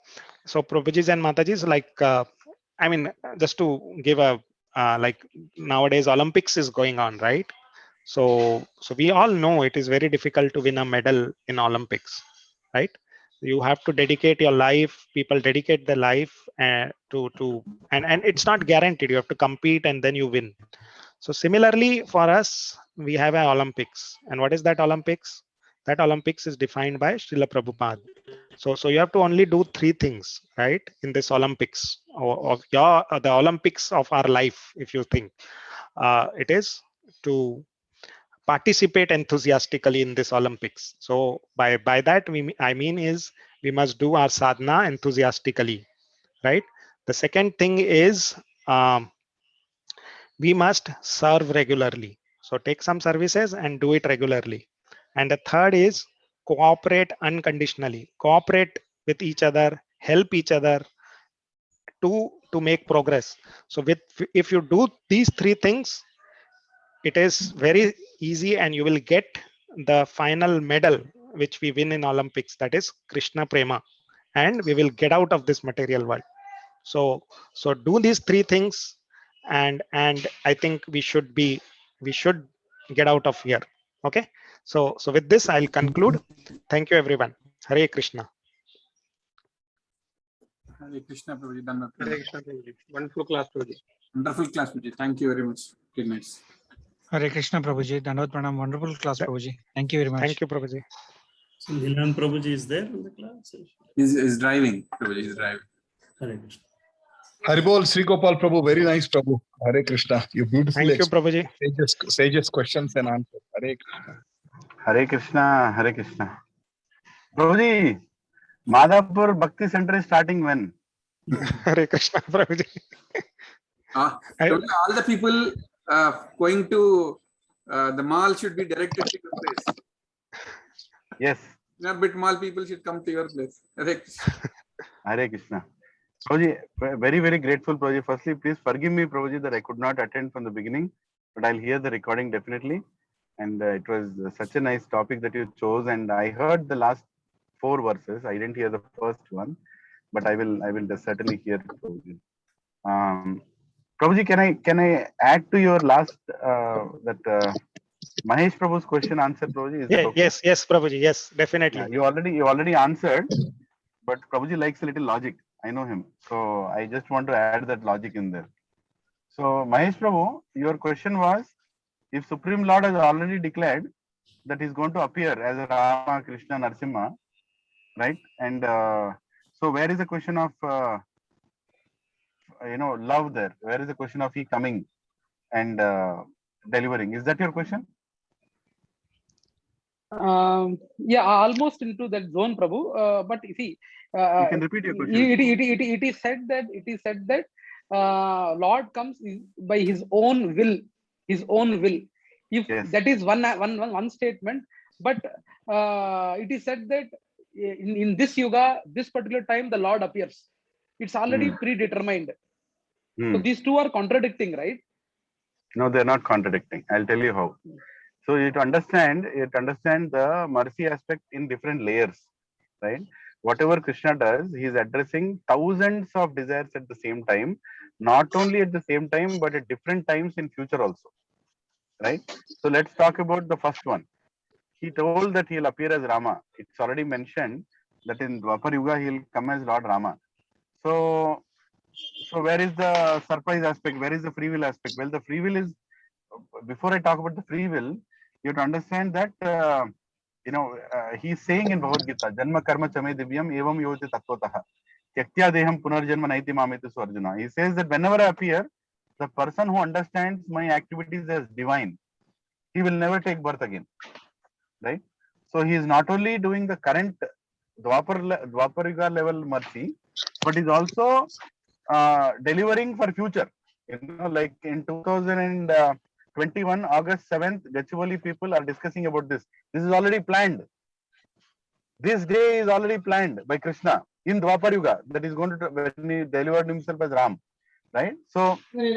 Prabhujis and Matajis, like I mean, just to give a like nowadays Olympics is going on, right? So we all know it is very difficult to win a medal in Olympics, right? You have to dedicate your life. People dedicate their life to and it's not guaranteed. You have to compete and then you win. So similarly for us, we have an Olympics. And what is that Olympics? That Olympics is defined by Srila Prabhupada. So you have to only do 3 things, right, in this Olympics of the Olympics of our life. If you think it is to participate enthusiastically in this Olympics. So by that I mean is we must do our sadhana enthusiastically, right? The second thing is we must serve regularly. So take some services and do it regularly. And the third is cooperate unconditionally. Cooperate with each other, help each other to make progress. So if you do these 3 things, it is very easy and you will get the final medal which we win in Olympics, that is Krishna Prema, and we will get out of this material world. So do these 3 things, and I think we should get out of here. Okay, so with this I'll conclude. Thank you everyone. Hare Krishna. Hare Krishna, Prabhuji. Hare Krishna, Prabhuji. Wonderful class, Prabhuji. Wonderful class, Prabhuji. Thank you very much. Good night. Hare Krishna, Prabhuji. Dandavad Pranam. Wonderful class, Prabhuji. Thank you very much. Thank you, Prabhuji. So Nilan Prabhuji is there in the class? He's driving, Prabhuji. He's driving. Hare Krishna. Haribol, Sri Gopal Prabhu, very nice Prabhu. Hare Krishna. You beautifully Thank you, Prabhuji. Sages questions and answers. Hare Krishna. Hare Krishna, Hare Krishna. Prabhuji, Madhapur Bhakti Center is starting when? Hare Krishna, Prabhuji. Prabhuji, all the people going to the mall should be directed to your place. Yes. Not bit mall people should come to your place. Hare Krishna. Hare Krishna. Prabhuji, very, very grateful, Prabhuji. Firstly, please forgive me, Prabhuji, that I could not attend from the beginning, but I'll hear the recording definitely. And it was such a nice topic that you chose. And I heard the last 4 verses. I didn't hear the first one, but I will certainly hear it, Prabhuji. Prabhuji, can I add to your last that Mahesh Prabhu's question answer, Prabhuji? Is Yeah, okay? yes, Prabhuji. Yes, definitely. Yeah, you already answered, but Prabhuji likes a little logic. I know him. So I just want to add that logic in there. So Mahesh Prabhu, your question was, if Supreme Lord has already declared that he's going to appear as Rama, Krishna, Narsimha, right? And so where is the question of love there? Where is the question of he coming and delivering? Is that your question? Yeah, almost into that zone, Prabhu. But you see, you can repeat your question. It is said that Lord comes by his own will, his own will. If Yes. that is one statement, but it is said that in this yuga, this particular time, the Lord appears. It's already predetermined. So these two are contradicting, right? No, they're not contradicting. I'll tell you how. So you have to understand the mercy aspect in different layers, right? Whatever Krishna does, he is addressing thousands of desires at the same time, not only at the same time, but at different times in future also, right? So let's talk about the first one. He told that he'll appear as Rama. It's already mentioned that in Dwapar Yuga, he'll come as Lord Rama. So where is the surprise aspect? Where is the free will aspect? Well, the free will is, before I talk about the free will, you have to understand that, he's saying in Bhagavad Gita, Janma karma chame divyam evam yote tattvataha. Tyaktya deham punarjanma naiti mameti Arjuna. He says that whenever I appear, the person who understands my activities as divine, he will never take birth again. Right? So he is not only doing the current Dwapar Yuga level mercy, but he's also delivering for future. Like in 2021, August 7th, Gachibowli people are discussing about this. This is already planned. This day is already planned by Krishna in Dwapar Yuga, that is going to, when he delivered himself as Ram. Right? So he's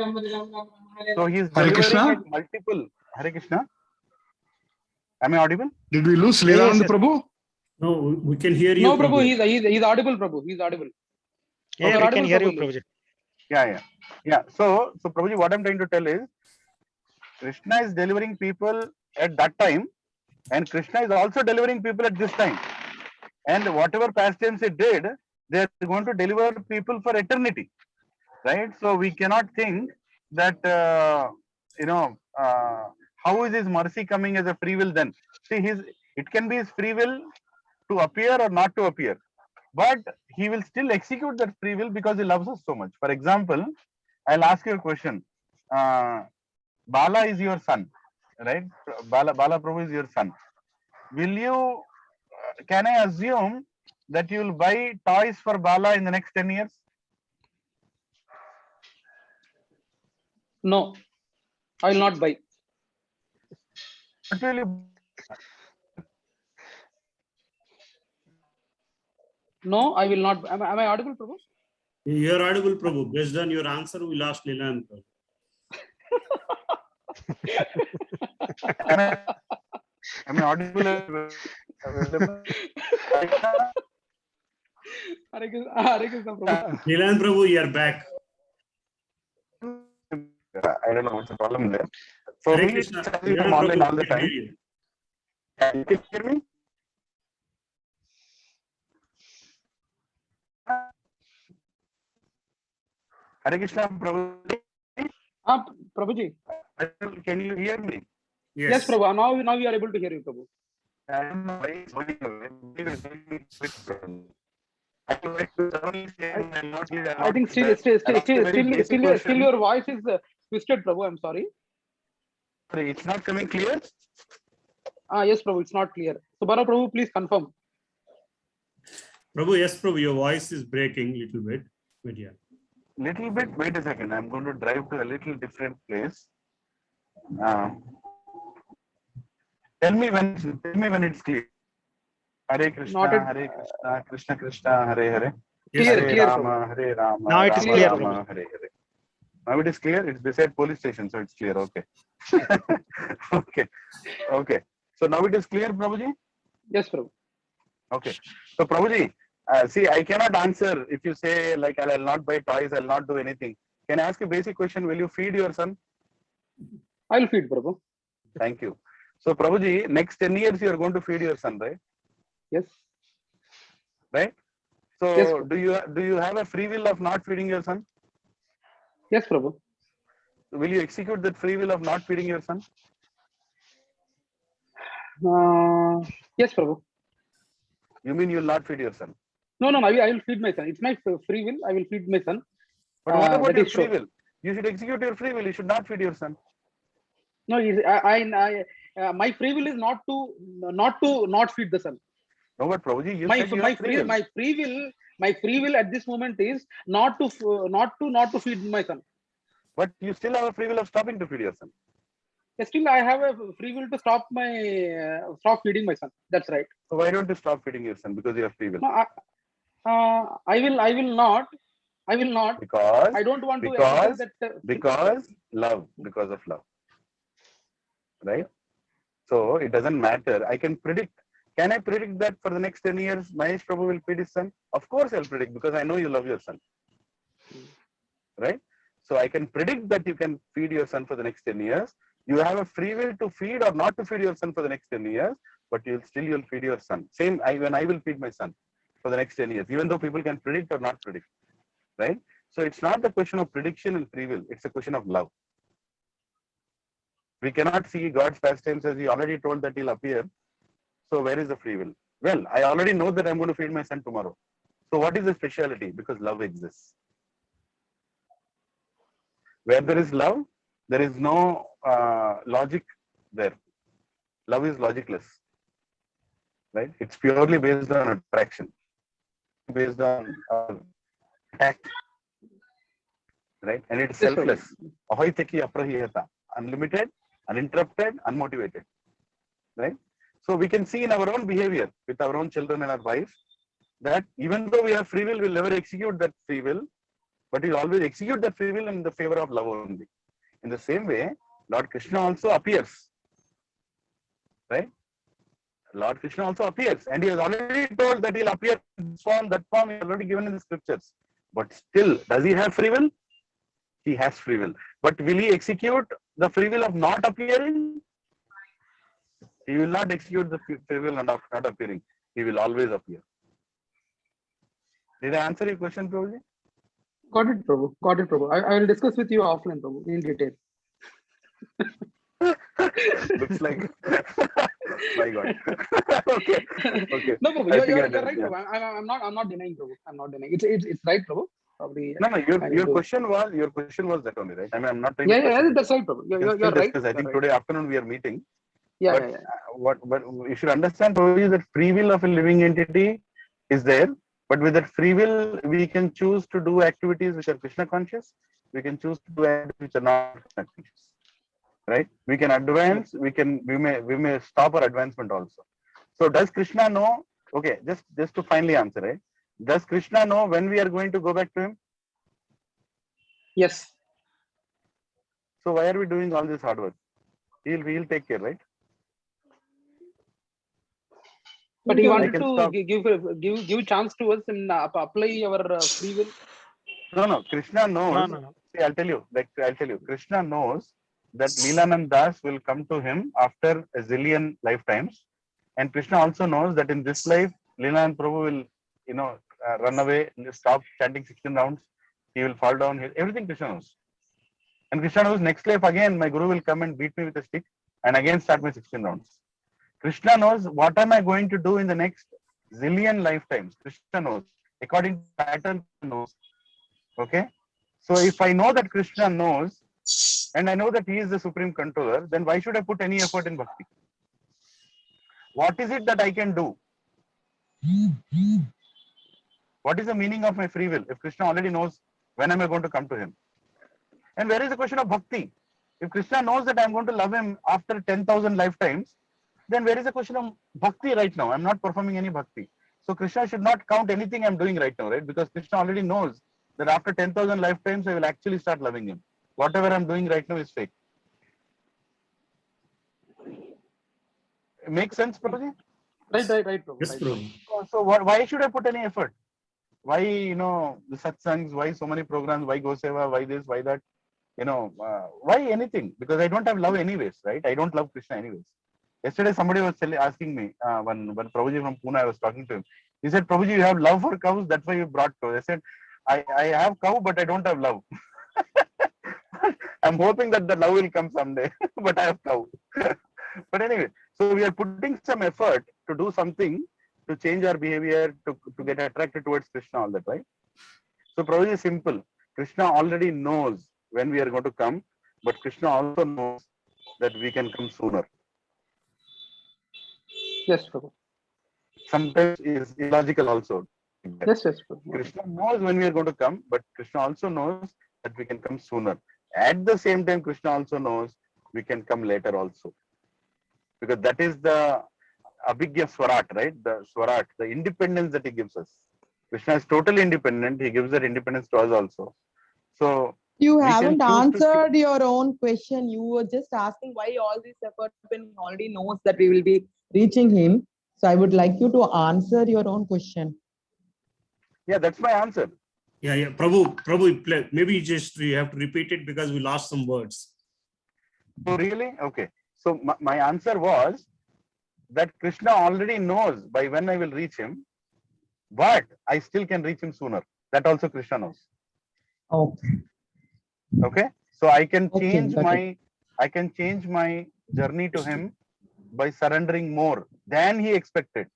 delivering at multiple. Hare Krishna. Am I audible? Did we lose Leelanand Prabhu? No, we can hear you. No, Prabhu, he's audible, Prabhu. He's audible. Yeah, we can hear you, Prabhuji. Yeah. So Prabhuji, what I'm trying to tell is, Krishna is delivering people at that time, and Krishna is also delivering people at this time. And whatever pastimes he did, they are going to deliver people for eternity, right? So we cannot think that how is his mercy coming as a free will then? See, it can be his free will to appear or not to appear, but he will still execute that free will because he loves us so much. For example, I'll ask you a question. Bala is your son, right? Bala Prabhu is your son. Can I assume that you will buy toys for Bala in the next 10 years? No, I will not buy. What will you? No, I will not. Am I audible, Prabhu? You are audible, Prabhu. Based on your answer, we lost Leelanand. Am I audible? Leelanand Prabhu, you are back. I don't know what's the problem there. So Hare we Krishna. come online all the time. You can hear me? Hare Krishna, Prabhuji. Prabhuji. Can you hear me? Yes, Prabhu. Now we are able to hear you, Prabhu. I think still your voice is twisted, Prabhu. I'm sorry. It's not coming clear? Yes, Prabhu, it's not clear. So, Bara Prabhu, please confirm. Prabhu, yes, Prabhu, your voice is breaking a little bit. But yeah. Little bit? Wait a second. I'm going to drive to a little different place. Tell me when it's clear. Hare Krishna, Hare Krishna, Krishna Krishna, Hare Hare. Clear, Rama, Hare Rama. Now it is Rama, clear. Rama, Hare Hare. Now it is clear. It's beside police station, so it's clear. Okay. Okay. So now it is clear, Prabhuji? Yes, Prabhu. Okay. So Prabhuji, see, I cannot answer if you say like I'll not buy toys, I'll not do anything. Can I ask a basic question? Will you feed your son? I'll feed, Prabhu. Thank you. So Prabhuji, next 10 years you are going to feed your son, right? Yes. Right? So Yes, do you have a free will of not feeding your son? Yes, Prabhu. Will you execute that free will of not feeding your son? Yes, Prabhu. You mean you will not feed your son? No, I will feed my son. It's my free will. I will feed my son. But what about That your is free sure. will? You should execute your free will. You should not feed your son. No, my free will is not to feed the son. No, but Prabhuji, you My said you my have free free will. my free will at this moment is not to feed my son. But you still have a free will of stopping to feed your son. Still, I have a free will to stop feeding my son. That's right. So why don't you stop feeding your son? Because you have free will. No, I will not. Because I don't want to exercise that. because of love. Right? So it doesn't matter. I can predict. Can I predict that for the next 10 years, Mahesh Prabhu will feed his son? Of course I'll predict, because I know you love your son. Right? So I can predict that you can feed your son for the next 10 years. You have a free will to feed or not to feed your son for the next 10 years, but you'll feed your son. Same when I will feed my son for the next 10 years, even though people can predict or not predict. Right? So it's not the question of prediction and free will. It's a question of love. We cannot see God's pastimes, as he already told that he'll appear. So where is the free will? Well, I already know that I'm going to feed my son tomorrow. So what is the speciality? Because love exists. Where there is love, there is no logic there. Love is logicless. Right? It's purely based on attraction, based on act. Right? And it's selfless. Ahoiteki aprahiyata. Unlimited, uninterrupted, unmotivated. Right? So we can see in our own behavior with our own children and our wife that even though we have free will, we'll never execute that free will, but we'll always execute that free will in the favor of love only. In the same way, Lord Krishna also appears. Right? Lord Krishna also appears, and he has already told that he'll appear in this form, that form, he has already given in the scriptures. But still, does he have free will? He has free will. But will he execute the free will of not appearing? He will not execute the free will of not appearing. He will always appear. Did I answer your question, Prabhuji? Got it, Prabhu. I will discuss with you offline, Prabhu, in detail. Looks like. My God. Okay. No, Prabhu, you're right, Prabhu. I'm not denying, Prabhu. I'm not denying. It's right, Prabhu. Probably. No. Your question was that only, right? I mean, I'm not trying to. Yeah, that's right, Prabhu. You're right. I think today afternoon we are meeting. Yeah. But you should understand, Prabhuji, that free will of a living entity is there. But with that free will, we can choose to do activities which are Krishna conscious. We can choose to do activities which are not Krishna conscious. Right? We can advance. We may stop our advancement also. So does Krishna know? Okay, just to finally answer, right? Does Krishna know when we are going to go back to him? Yes. So why are we doing all this hard work? He'll take care, right? But he wanted to give chance to us and apply our free will. No. Krishna knows. No. See, I'll tell you. Krishna knows that Leelanand Das will come to him after a zillion lifetimes, and Krishna also knows that in this life, Leelanand Prabhu will, run away, stop chanting 16 rounds. He will fall down. Everything Krishna knows. And Krishna knows next life again, my guru will come and beat me with a stick and again start my 16 rounds. Krishna knows what am I going to do in the next zillion lifetimes. Krishna knows. According to pattern, knows. Okay? So if I know that Krishna knows, and I know that he is the supreme controller, then why should I put any effort in bhakti? What is it that I can do? What is the meaning of my free will? If Krishna already knows when am I going to come to him? And where is the question of bhakti? If Krishna knows that I'm going to love him after 10,000 lifetimes, then where is the question of bhakti right now? I'm not performing any bhakti. So Krishna should not count anything I'm doing right now, right? Because Krishna already knows that after 10,000 lifetimes, I will actually start loving him. Whatever I'm doing right now is fake. Makes sense, Prabhuji? Right, Prabhu. Yes, Prabhu. So why should I put any effort? Why, the satsangs, why so many programs, why Goseva, why this, why that? Why anything? Because I don't have love anyways, right? I don't love Krishna anyways. Yesterday, somebody was asking me, when Prabhuji from Pune, I was talking to him. He said, Prabhuji, you have love for cows, that's why you brought cows. I said, I have cow, but I don't have love. I'm hoping that the love will come someday, but I have cow. But anyway, so we are putting some effort to do something to change our behavior, to get attracted towards Krishna, all that, right? So Prabhuji is simple. Krishna already knows when we are going to come, but Krishna also knows that we can come sooner. Yes, Prabhu. Sometimes is illogical also. Yes, Prabhu. Krishna knows when we are going to come, but Krishna also knows that we can come sooner. At the same time, Krishna also knows we can come later also. Because that is the Abhigya Swarat, right? The Swarat, the independence that he gives us. Krishna is totally independent. He gives that independence to us also. So You we can haven't choose to answered your own question. You were just asking why all this effort when he already knows that we will be reaching him. So I would like you to answer your own question. Yeah, that's my answer. Yeah. Prabhu, maybe we have to repeat it because we lost some words. Oh, really? Okay. So my answer was that Krishna already knows by when I will reach him, but I still can reach him sooner. That also Krishna knows. Okay. Okay. So I can Okay, change my journey to him by surrendering more than he expected.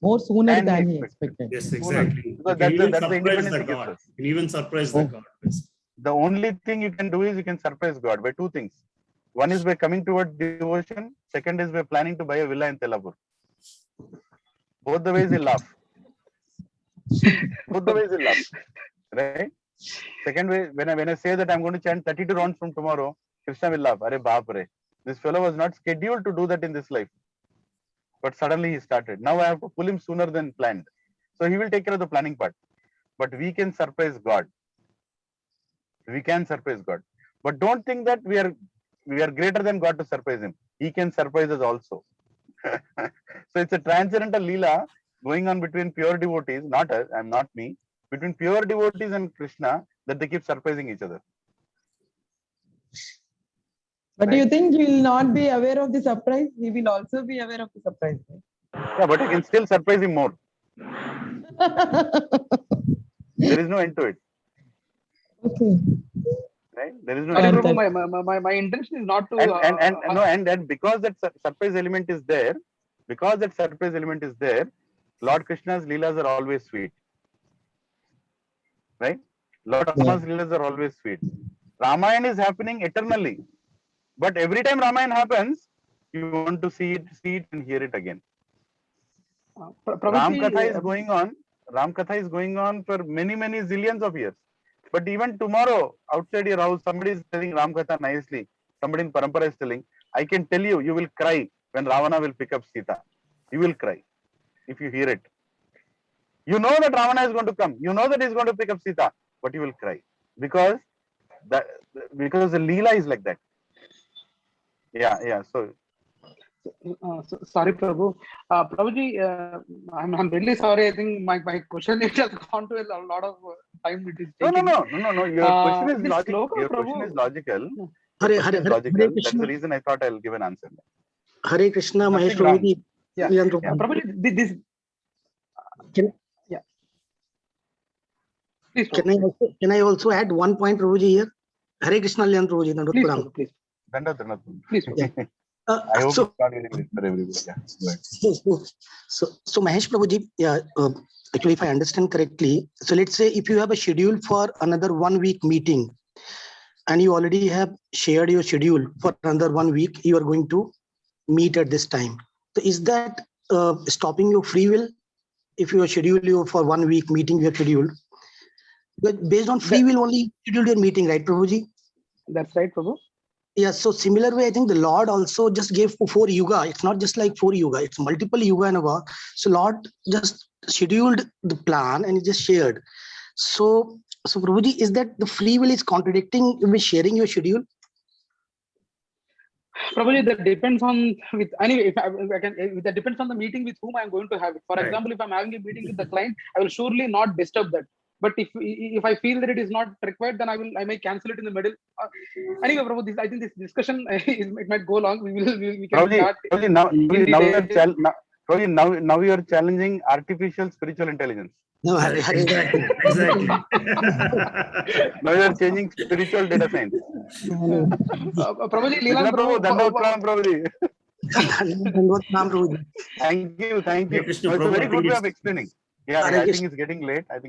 More sooner than he expected. Yes, exactly. Because You can that's the even surprise independence the he gives God. us. You can even surprise the God. The only thing you can do is you can surprise God by two things. One is by coming toward devotion. Second is by planning to buy a villa in Tellapur. Both the ways he'll laugh. Both the ways he'll laugh. Right? Second way, when I say that I'm going to chant 32 rounds from tomorrow, Krishna will laugh. Arey baap re. This fellow was not scheduled to do that in this life. But suddenly he started. Now I have to pull him sooner than planned. So he will take care of the planning part. But we can surprise God. We can surprise God. But don't think that we are greater than God to surprise him. He can surprise us also. So it's a transcendental Leela going on between pure devotees, not us, I'm not me, between pure devotees and Krishna, that they keep surprising each other. But do you think he will not be aware of the surprise? He will also be aware of the surprise. Yeah, but I can still surprise him more. There is no end to it. Okay. Right? There is no Sorry, end to Prabhu, it. my intention is not to. And because that surprise element is there, Lord Krishna's Leelas are always sweet. Right? Lord Rama's Leelas are always sweet. Ramayana is happening eternally. But every time Ramayana happens, you want to see it and hear it again. Ram Katha is going on for many zillions of years. But even tomorrow, outside your house, somebody is telling Ram Katha nicely. Somebody in Parampara is telling, I can tell you, you will cry when Ravana will pick up Sita. You will cry if you hear it. You know that Ravana is going to come. You know that he is going to pick up Sita, but you will cry because the Leela is like that. Yeah. So sorry, Prabhu. Prabhuji, I'm really sorry. I think my question has gone to a lot of time it is taking. No. Your question is logical. Your question is logical. That's the reason I thought I'll give an answer. Hare Krishna, Mahesh Prabhuji. Yeah. Prabhuji, this. Please, can I also add one point, Prabhuji, here? Hare Krishna, Leon Prabhuji. Please. Please. I hope it's not very clear for everybody. Yeah. So Mahesh Prabhuji, actually, if I understand correctly, so let's say if you have a schedule for another 1 week meeting, and you already have shared your schedule for another 1 week, you are going to meet at this time. So is that stopping your free will? If you schedule you for 1 week meeting, you are scheduled. But based on free will only scheduled your meeting, right, Prabhuji? That's right, Prabhu. Yeah, so similar way, I think the Lord also just gave 4 yuga. It's not just like 4 yuga, it's multiple yuga and above. So Lord just scheduled the plan and he just shared. So Prabhuji, is that the free will is contradicting with sharing your schedule? Probably that depends on that depends on the meeting with whom I'm going to have it. For example, if I'm having a meeting with the client, I will surely not disturb that. But if I feel that it is not required, then I may cancel it in the middle. Anyway, Prabhu, I think this discussion it might go long. We can start. Prabhuji, So now you are challenging artificial spiritual intelligence. No, Hari, Exactly. Exactly. Now you are changing spiritual data science. Prabhuji, Krishna Leland Prabhu, Dandavad Pranam, Prabhuji. Thank you. Hey, Krishna No, it's a Prabhu, very I good think way it's of explaining. Yeah, Hare I think Krishna. it's getting late. So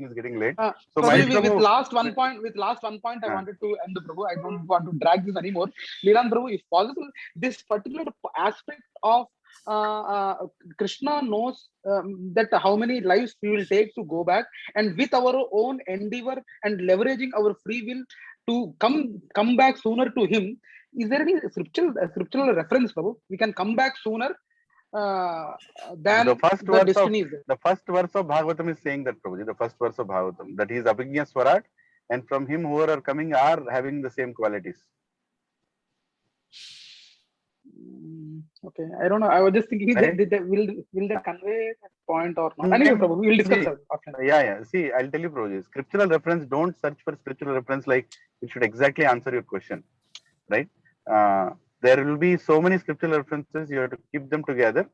Prabhuji, Mahesh with Prabhu, last one point, I wanted to end the Prabhu. I don't want to drag this anymore. Leland Prabhu, if possible, this particular aspect of Krishna knows that how many lives we will take to go back, and with our own endeavor and leveraging our free will to come back sooner to Him. Is there any scriptural reference, Prabhu? We can come back sooner than the first verse of Bhagavatam is saying that, Prabhuji, the first verse of Bhagavatam, that he is Abhignya Swarat, and from him whoever are coming are having the same qualities. Okay, I don't know. I was just thinking, Right? will they convey that point or not? Anyway, Prabhu, we will discuss that after. Yeah. See, I'll tell you, Prabhuji, scriptural reference, don't search for spiritual reference like it should exactly answer your question, right? There will be so many scriptural references, you have to keep them together.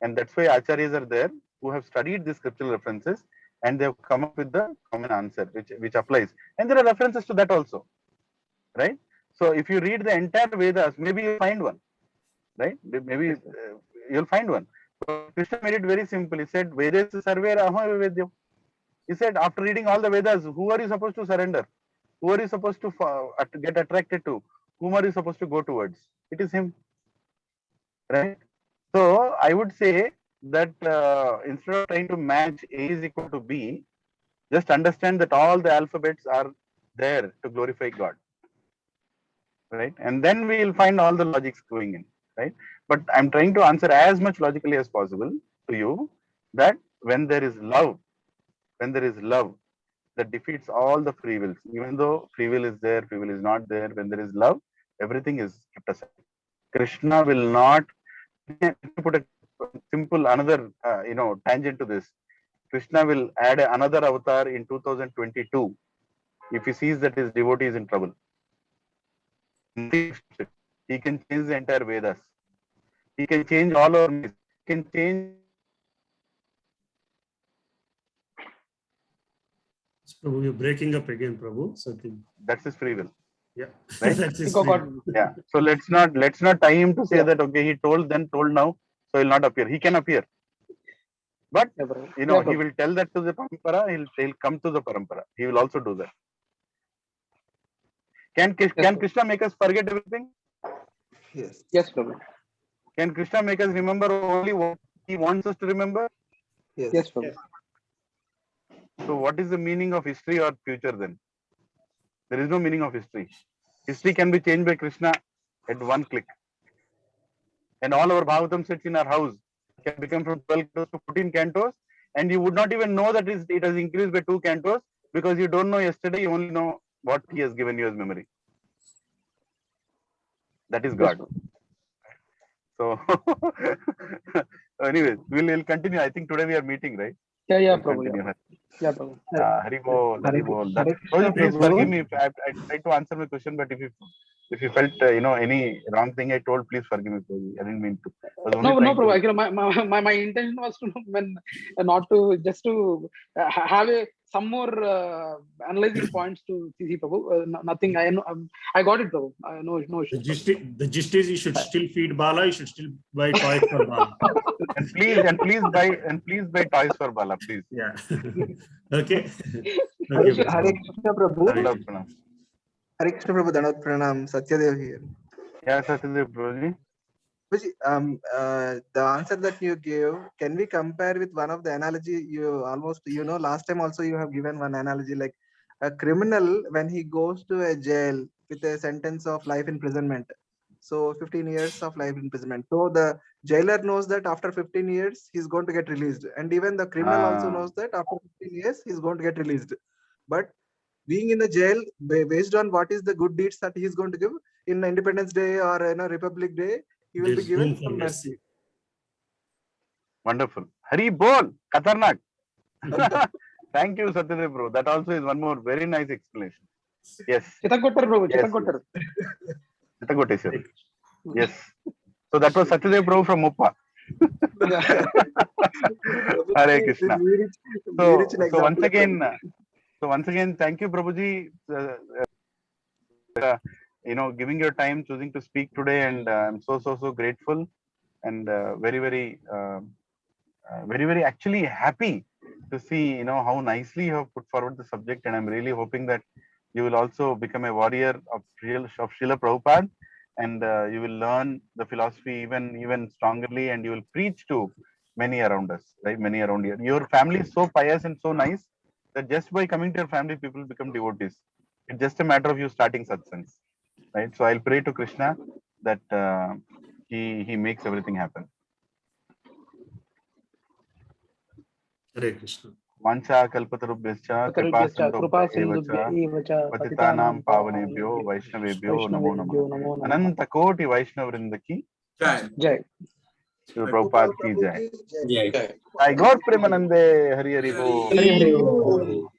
And that's why acharyas are there who have studied these scriptural references and they have come up with the common answer which applies. And there are references to that also, right? So if you read the entire Vedas, maybe you'll find one, right? Maybe you'll find one. So Krishna made it very simple. He said, Vedas sarve aham vedyam. He said, after reading all the Vedas, who are you supposed to surrender? Who are you supposed to get attracted to? Whom are you supposed to go towards? It is him, right? So I would say that instead of trying to match A is equal to B, just understand that all the alphabets are there to glorify God, right? And then we will find all the logics going in, right? But I'm trying to answer as much logically as possible to you that when there is love that defeats all the free wills. Even though free will is there, free will is not there. When there is love, everything is kept aside. Krishna will not put a simple another tangent to this. Krishna will add another avatar in 2022 if he sees that his devotee is in trouble. He can change the entire Vedas. He can change all our myths. He can change. Prabhu, you're breaking up again, Prabhu. So that's his free will. Yeah, right? that's his free will. Yeah. So let's not tie him to say that okay, he told then told now, so he'll not appear. He can appear, but he will tell that to the parampara. He'll come to the parampara. He will also do that. Can Krishna make us forget everything? Yes, Prabhu. Can Krishna make us remember only what he wants us to remember? Yes, Prabhu. So what is the meaning of history or future then? There is no meaning of history. History can be changed by Krishna at one click. And all our Bhagavatam sets in our house can become from 12 cantos to 14 cantos. And you would not even know that it has increased by 2 cantos because you don't know yesterday, you only know what he has given you as memory. That is God. So, anyways, we'll continue. I think today we are meeting, right? Yeah, Prabhu. Yeah, Prabhu. Hari Bol. Please forgive me if I tried to answer my question, but if you felt any wrong thing I told, please forgive me. I didn't mean to. No, Prabhu. Actually, my intention was to have some more analyzing points to see, Prabhu. Nothing. I got it, Prabhu. No issue. The gist is you should still feed Bala. You should still buy toys for Bala. and please buy toys for Bala, please. Yeah. Okay. Hare Krishna Prabhu. Hare Krishna Prabhu. Dandavad Pranam. Satyadev here. Yeah, Satyadev Prabhuji. The answer that you gave, can we compare with one of the analogy you almost, last time also you have given one analogy like a criminal when he goes to a jail with a sentence of life imprisonment. So 15 years of life imprisonment. So the jailer knows that after 15 years, he's going to get released. And even the criminal also knows that after 15 years, he's going to get released. But being in the jail, based on what is the good deeds that he's going to give in Independence Day or Republic Day, he will be given some mercy. Wonderful. Hari Bol, Khatarnak. Thank you, Satyadev bro. That also is one more very nice explanation. Yes. Yes. So that was Satyadev bro from Muppa. Hare Krishna. Very rich So once again, thank you, Prabhuji. Giving your time, choosing to speak today, and I'm so grateful, and very actually happy to see how nicely you have put forward the subject, and I'm really hoping that you will also become a warrior of Srila Prabhupada, and you will learn the philosophy even strongly, and you will preach to many around us, right? Many around here. Your family is so pious and so nice that just by coming to your family, people become devotees. It's just a matter of you starting satsangs, right? So I'll pray to Krishna that he makes everything happen. Hare Krishna. Vancha kalpatarubhyascha kripa sindhubhya patitanam pavanebhyo vaishnavebhyo namo namah. Ananta koti Vaishnav vrinda ki Jai. Srila Prabhupada ki jai. Jai Gaur Premanande. Hari Hari Bol.